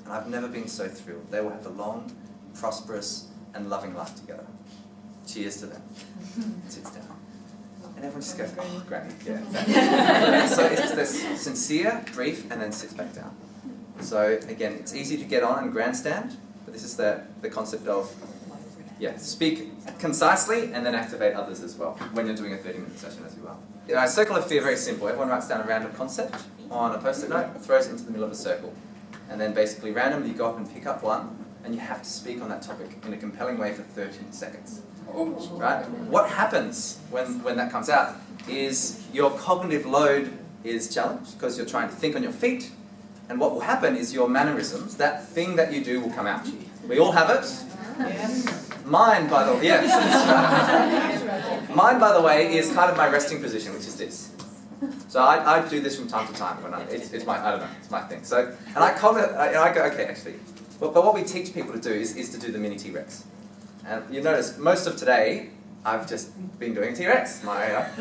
And I've never been so thrilled. They will have a long, prosperous, and loving life together. Cheers to them. Sits down. And everyone just goes, oh, Granny, yeah, exactly. So it's this sincere, brief, and then sits back down. So again, it's easy to get on and grandstand, but this is the concept of, yeah, speak concisely and then activate others as well when you're doing a 30-minute session as well. Circle of fear, very simple. Everyone writes down a random concept on a post-it note, throws it into the middle of a circle. And then basically randomly you go up and pick up one, and you have to speak on that topic in a compelling way for 13 seconds. Right? What happens when that comes out is your cognitive load is challenged because you're trying to think on your feet, and what will happen is your mannerisms, that thing that you do, will come out. We all have it. Yes. Mine, by the way, yes. Mine, by the way, is kind of my resting position, which is this. So I do this from time to time when it's my, I don't know, it's my thing. So, and I comment, I go, okay, actually. But what we teach people to do is to do the mini T-Rex. And you notice, most of today, I've just been doing a T-Rex. Got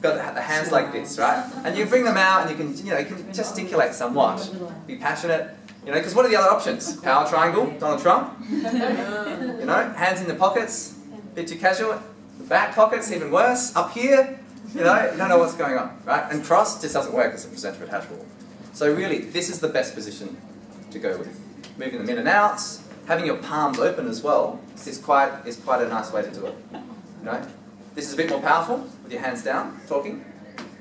the hands like this, right? And you bring them out and you can gesticulate somewhat. Be passionate, you know, because what are the other options? Power triangle, Donald Trump. You know, hands in the pockets, bit too casual. The back pockets, even worse. Up here, you know, you don't know what's going on, right? And cross just doesn't work as a presenter at Hatchwall. So really, this is the best position to go with. Moving them in and out, having your palms open as well is quite a nice way to do it. You know, this is a bit more powerful with your hands down, talking.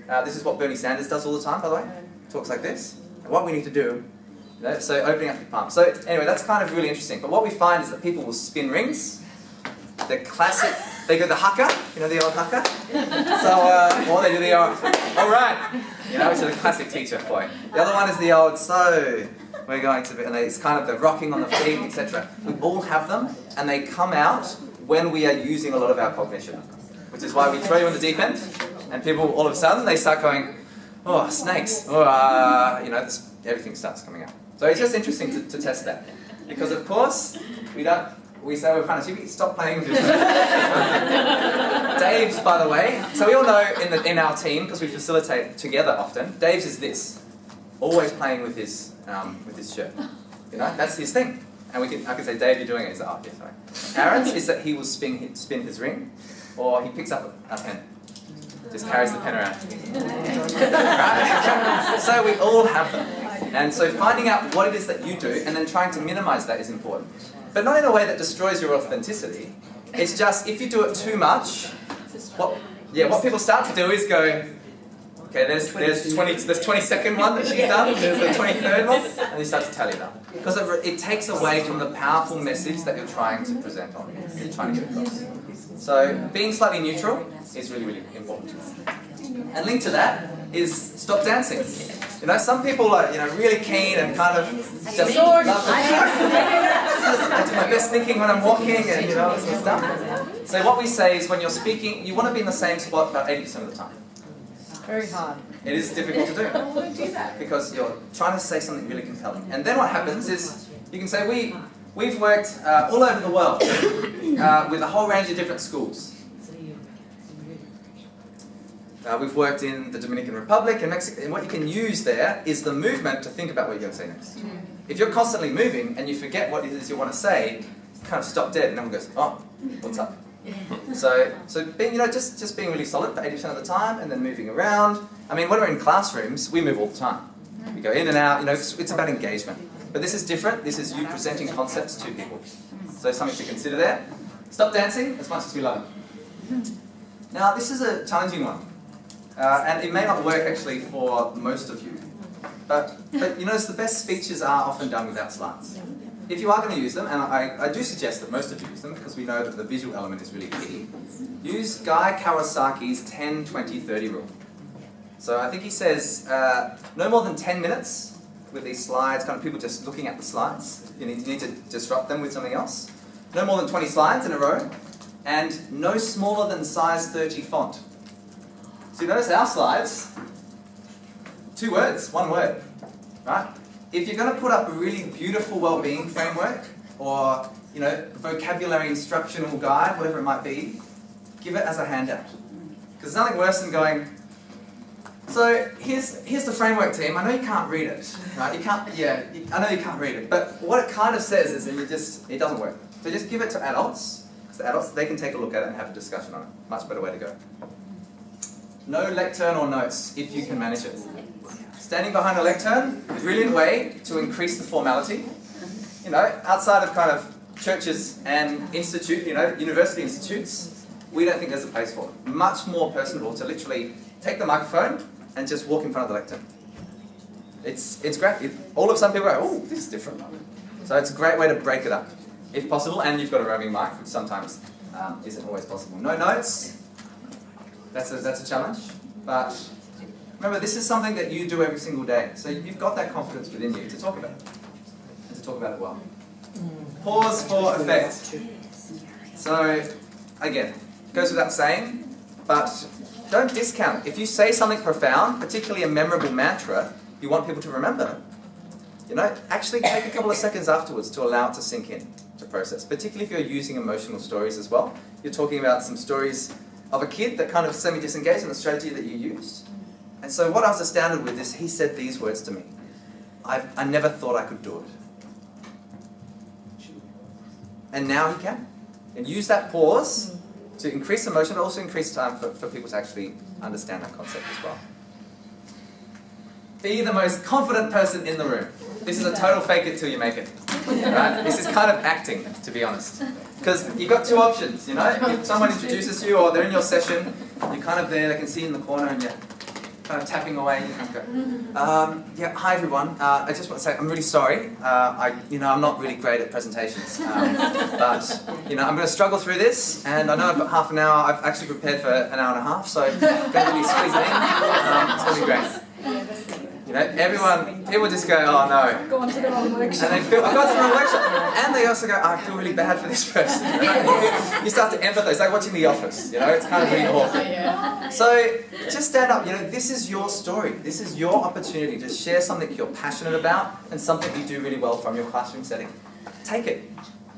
This is what Bernie Sanders does all the time, by the way. Talks like this. And what we need to do You know, so opening up your palm. So anyway, that's kind of really interesting. But what we find is that people will spin rings. The classic, they go the haka, you know the old haka? So, or they do the old, all right, you know, which is a classic teacher ploy. The other one is the old, so, we're going to be, and it's kind of the rocking on the feet, etc. We all have them, and they come out when we are using a lot of our cognition, which is why we throw you in the deep end, and people all of a sudden, they start going, oh, snakes, oh, you know, everything starts coming out. So it's just interesting to test that. Because of course, we say we're fun. So you stop playing with yourself. Dave's, by the way, so we all know in our team, because we facilitate together often, Dave's is this. Always playing with his shirt. You know, that's his thing. And I can say, Dave, you're doing it. He's like, oh, yeah, sorry. Aaron's is that he will spin his ring, or he picks up a pen. Just carries the pen around. Right? So we all have them. And so finding out what it is that you do and then trying to minimize that is important. But not in a way that destroys your authenticity. It's just, if you do it too much, what people start to do is go, okay, there's 22nd one that she's done, there's the 23rd one, and you start to tally it up. Because it takes away from the powerful message that you're trying to present on, you're trying to get across. So being slightly neutral is really, really important. And linked to that is stop dancing. You know, some people are, you know, really keen and kind of just love to I do my best thinking when I'm walking and, you know, all this sort of stuff. So what we say is when you're speaking, you want to be in the same spot about 80% of the time. Very hard. It is difficult to do. Because you're trying to say something really compelling. And then what happens is, you can say, we've worked all over the world with a whole range of different schools. We've worked in the Dominican Republic and Mexico, and what you can use there is the movement to think about what you're going to say next. If you're constantly moving and you forget what it is you want to say, kind of stop dead and everyone goes, oh, what's up? So being, you know, just being really solid for 80% of the time and then moving around. I mean, when we're in classrooms, we move all the time. We go in and out, you know, it's about engagement. But this is different. This is you presenting concepts to people. So something to consider there. Stop dancing as much as we love it. Now, this is a challenging one. And it may not work actually for most of you. But you notice the best speeches are often done without slides. If you are going to use them, and I do suggest that most of you use them because we know that the visual element is really key, use Guy Kawasaki's 10-20-30 rule. So I think he says no more than 10 minutes with these slides, kind of people just looking at the slides. You need to disrupt them with something else. No more than 20 slides in a row, and no smaller than size 30 font. So you notice our slides, 2 words, 1 word, right? If you're going to put up a really beautiful well-being framework, or, you know, vocabulary instructional guide, whatever it might be, give it as a handout. Because there's nothing worse than going, so here's the framework, team. I know you can't read it, right? I know you can't read it, but what it kind of says is that it doesn't work. So just give it to adults, because the adults, they can take a look at it and have a discussion on it. Much better way to go. No lectern or notes, if you can manage it. Standing behind a lectern, a brilliant way to increase the formality. You know, outside of kind of churches and university institutes, we don't think there's a place for it. Much more personable to literally take the microphone and just walk in front of the lectern. It's great. All of a sudden people go, oh, this is different. So it's a great way to break it up, if possible, and you've got a roaming mic, which sometimes isn't always possible. No notes. That's a challenge, but remember, this is something that you do every single day, so you've got that confidence within you to talk about it, and to talk about it well. Pause for effect. So, again, goes without saying, but don't discount it. If you say something profound, particularly a memorable mantra, you want people to remember, you know, actually take a couple of seconds afterwards to allow it to sink in, to process, particularly if you're using emotional stories as well. You're talking about some stories of a kid that kind of semi-disengaged in the strategy that you used. And so what I was astounded with is he said these words to me. I never thought I could do it. And now he can. And use that pause to increase emotion, but also increase time for people to actually understand that concept as well. Be the most confident person in the room. This is a total fake it till you make it. Right? This is kind of acting, to be honest. Because you've got 2 options, you know? If someone introduces you or they're in your session, you're kind of there, they can see you in the corner and you're kind of tapping away. You kind of go, yeah, hi everyone. I just want to say I'm really sorry. I'm not really great at presentations, but I'm going to struggle through this. And I know I've got half an hour. I've actually prepared for an hour and a half, so I'm going to really squeeze it in. It's going to be great. People just go, oh no. Go on to the wrong workshop. And they feel, I got to the wrong workshop. And they also go, I feel really bad for this person. You start to empathize. It's like watching The Office, it's kind of really awkward. So just stand up, this is your story. This is your opportunity to share something you're passionate about and something you do really well from your classroom setting. Take it.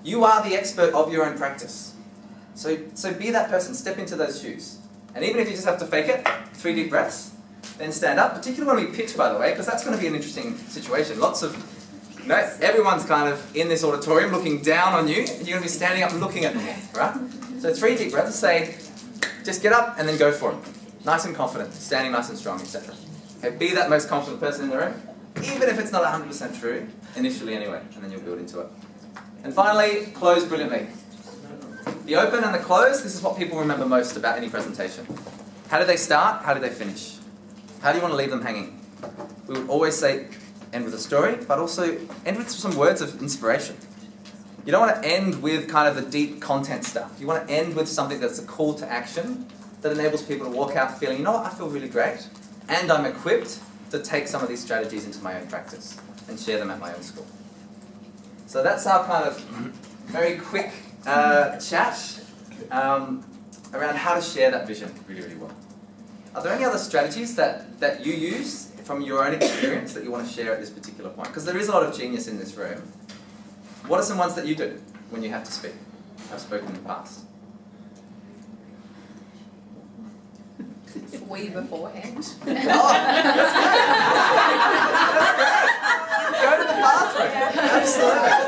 You are the expert of your own practice. So be that person, step into those shoes. And even if you just have to fake it, 3 deep breaths, then stand up, particularly when we pitch, by the way, because that's going to be an interesting situation. Lots of, everyone's kind of in this auditorium looking down on you, and you're going to be standing up and looking at them, right? So 3 deep breaths, say, just get up and then go for it. Nice and confident, standing nice and strong, etc. Okay, be that most confident person in the room, even if it's not 100% true, initially anyway, and then you'll build into it. And finally, close brilliantly. The open and the close, this is what people remember most about any presentation. How did they start? How did they finish? How do you want to leave them hanging? We would always say, end with a story, but also end with some words of inspiration. You don't want to end with kind of the deep content stuff. You want to end with something that's a call to action that enables people to walk out feeling, I feel really great, and I'm equipped to take some of these strategies into my own practice and share them at my own school. So that's our kind of very quick chat around how to share that vision really, really well. Are there any other strategies that you use from your own experience that you want to share at this particular point? Because there is a lot of genius in this room. What are some ones that you do when you have to speak? I've spoken in the past. We beforehand. That's great. Go to the bathroom. Absolutely.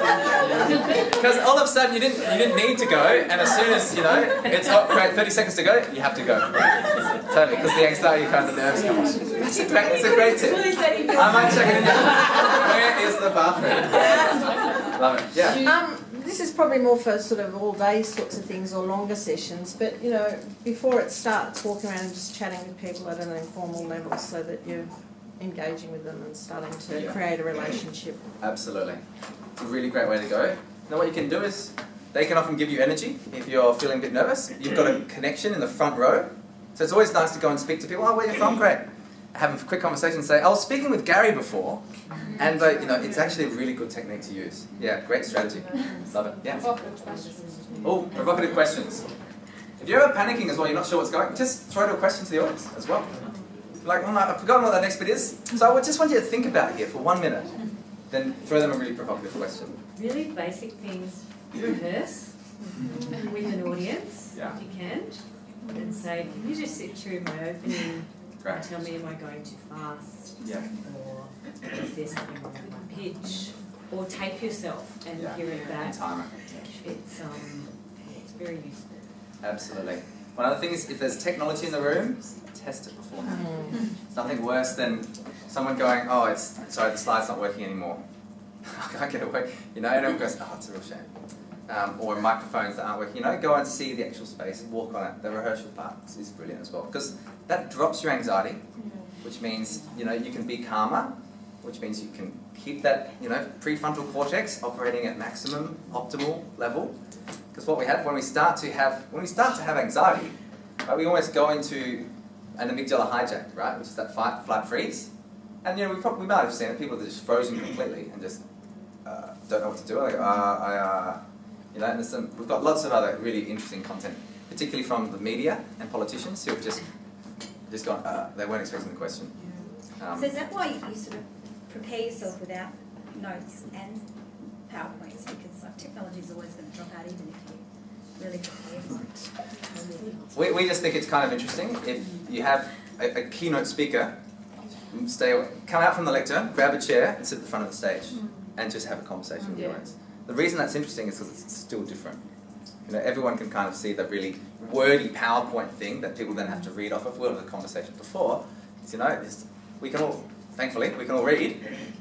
Because all of a sudden you didn't need to go, and as soon as it's great, 30 seconds to go, you have to go. Totally, because the anxiety kind of nerves come on. It's a great tip. I might check it in there. Where is the bathroom? Love it. Yeah. This is probably more for sort of all-day sorts of things or longer sessions, but before it starts, walking around and just chatting with people at an informal level so that you're engaging with them and starting to create a relationship. Absolutely. It's a really great way to go. Now what you can do is, they can often give you energy if you're feeling a bit nervous. You've got a connection in the front row, so it's always nice to go and speak to people. Oh, where are you from? Great. Have a quick conversation and say, I was speaking with Gary before, and it's actually a really good technique to use. Yeah, great strategy. Love it. Yeah. Oh, provocative questions. If you're ever panicking as well, you're not sure what's going, just throw a question to the audience as well. Like, I've forgotten what that next bit is, so I just want you to think about it here for 1 minute. Then throw them a really provocative question. Really basic things. Rehearse with an audience, if you can, and say, can you just sit through my opening and tell me, am I going too fast? Yeah. Or is there something wrong with my pitch? Or tape yourself and hear it back. Timer. It's very useful. Absolutely. One other thing is, if there's technology in the room, test it beforehand. It's nothing worse than someone going, sorry, the slide's not working anymore. I can't get away. And everyone goes, it's a real shame. Or microphones that aren't working. Go and see the actual space and walk on it. The rehearsal part is brilliant as well, because that drops your anxiety, which means you can be calmer, which means you can keep that prefrontal cortex operating at maximum optimal level. Because what we have when we start to have anxiety, right, we almost go into an amygdala hijack, right, which is that fight, flight, freeze. And we might have seen it. People are just frozen completely and just don't know what to do. Like, and we've got lots of other really interesting content, particularly from the media and politicians who have just gone, they weren't expecting the question. So is that why you sort of prepare yourself without notes and PowerPoints? Because technology is always going to drop out even if you really prepare for it. We just think it's kind of interesting if you have a keynote speaker, come out from the lectern, grab a chair and sit at the front of the stage and just have a conversation with the audience. The reason that's interesting is because it's still different. Everyone can kind of see the really wordy PowerPoint thing that people then have to read off of. Well, the conversation before, we can all, thankfully, we can all read.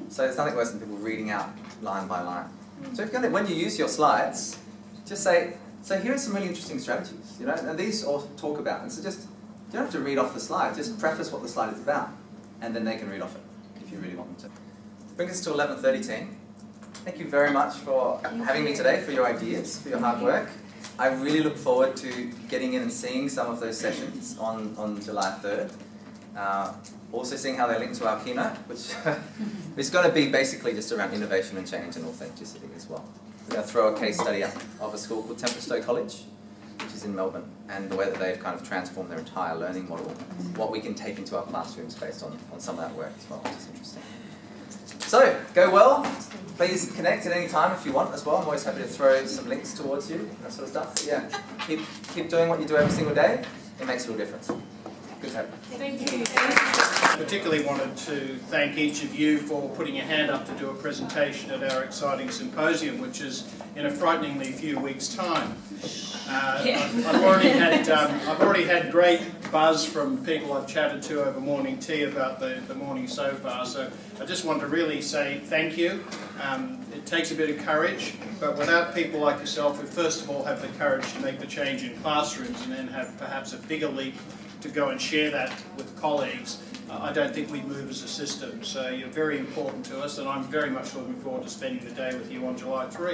So there's nothing worse than people reading out line by line. So when you use your slides, just say, so here are some really interesting strategies, and these all talk about. And so just don't have to read off the slide, just preface what the slide is about, and then they can read off it, if you really want them to. Brings us to 11:30 team. Thank you very much for having me today, for your ideas, for your hard work. I really look forward to getting in and seeing some of those sessions on July 3rd. Also seeing how they link to our keynote, which is going to be basically just around innovation and change and authenticity as well. We're going to throw a case study up of a school called Templestowe College, which is in Melbourne, and the way that they've kind of transformed their entire learning model, what we can take into our classrooms based on some of that work as well, which is interesting. So, go well. Please connect at any time if you want as well. I'm always happy to throw some links towards you, that sort of stuff. But yeah, keep doing what you do every single day. It makes a real difference. Good to have you. Thank you. I particularly wanted to thank each of you for putting your hand up to do a presentation at our exciting symposium, which is in a frighteningly few weeks' time. I've already had great buzz from people I've chatted to over morning tea about the morning so far, so I just want to really say thank you. It takes a bit of courage, but without people like yourself who first of all have the courage to make the change in classrooms and then have perhaps a bigger leap to go and share that with colleagues, I don't think we move as a system. So you're very important to us, and I'm very much looking forward to spending the day with you on July 3.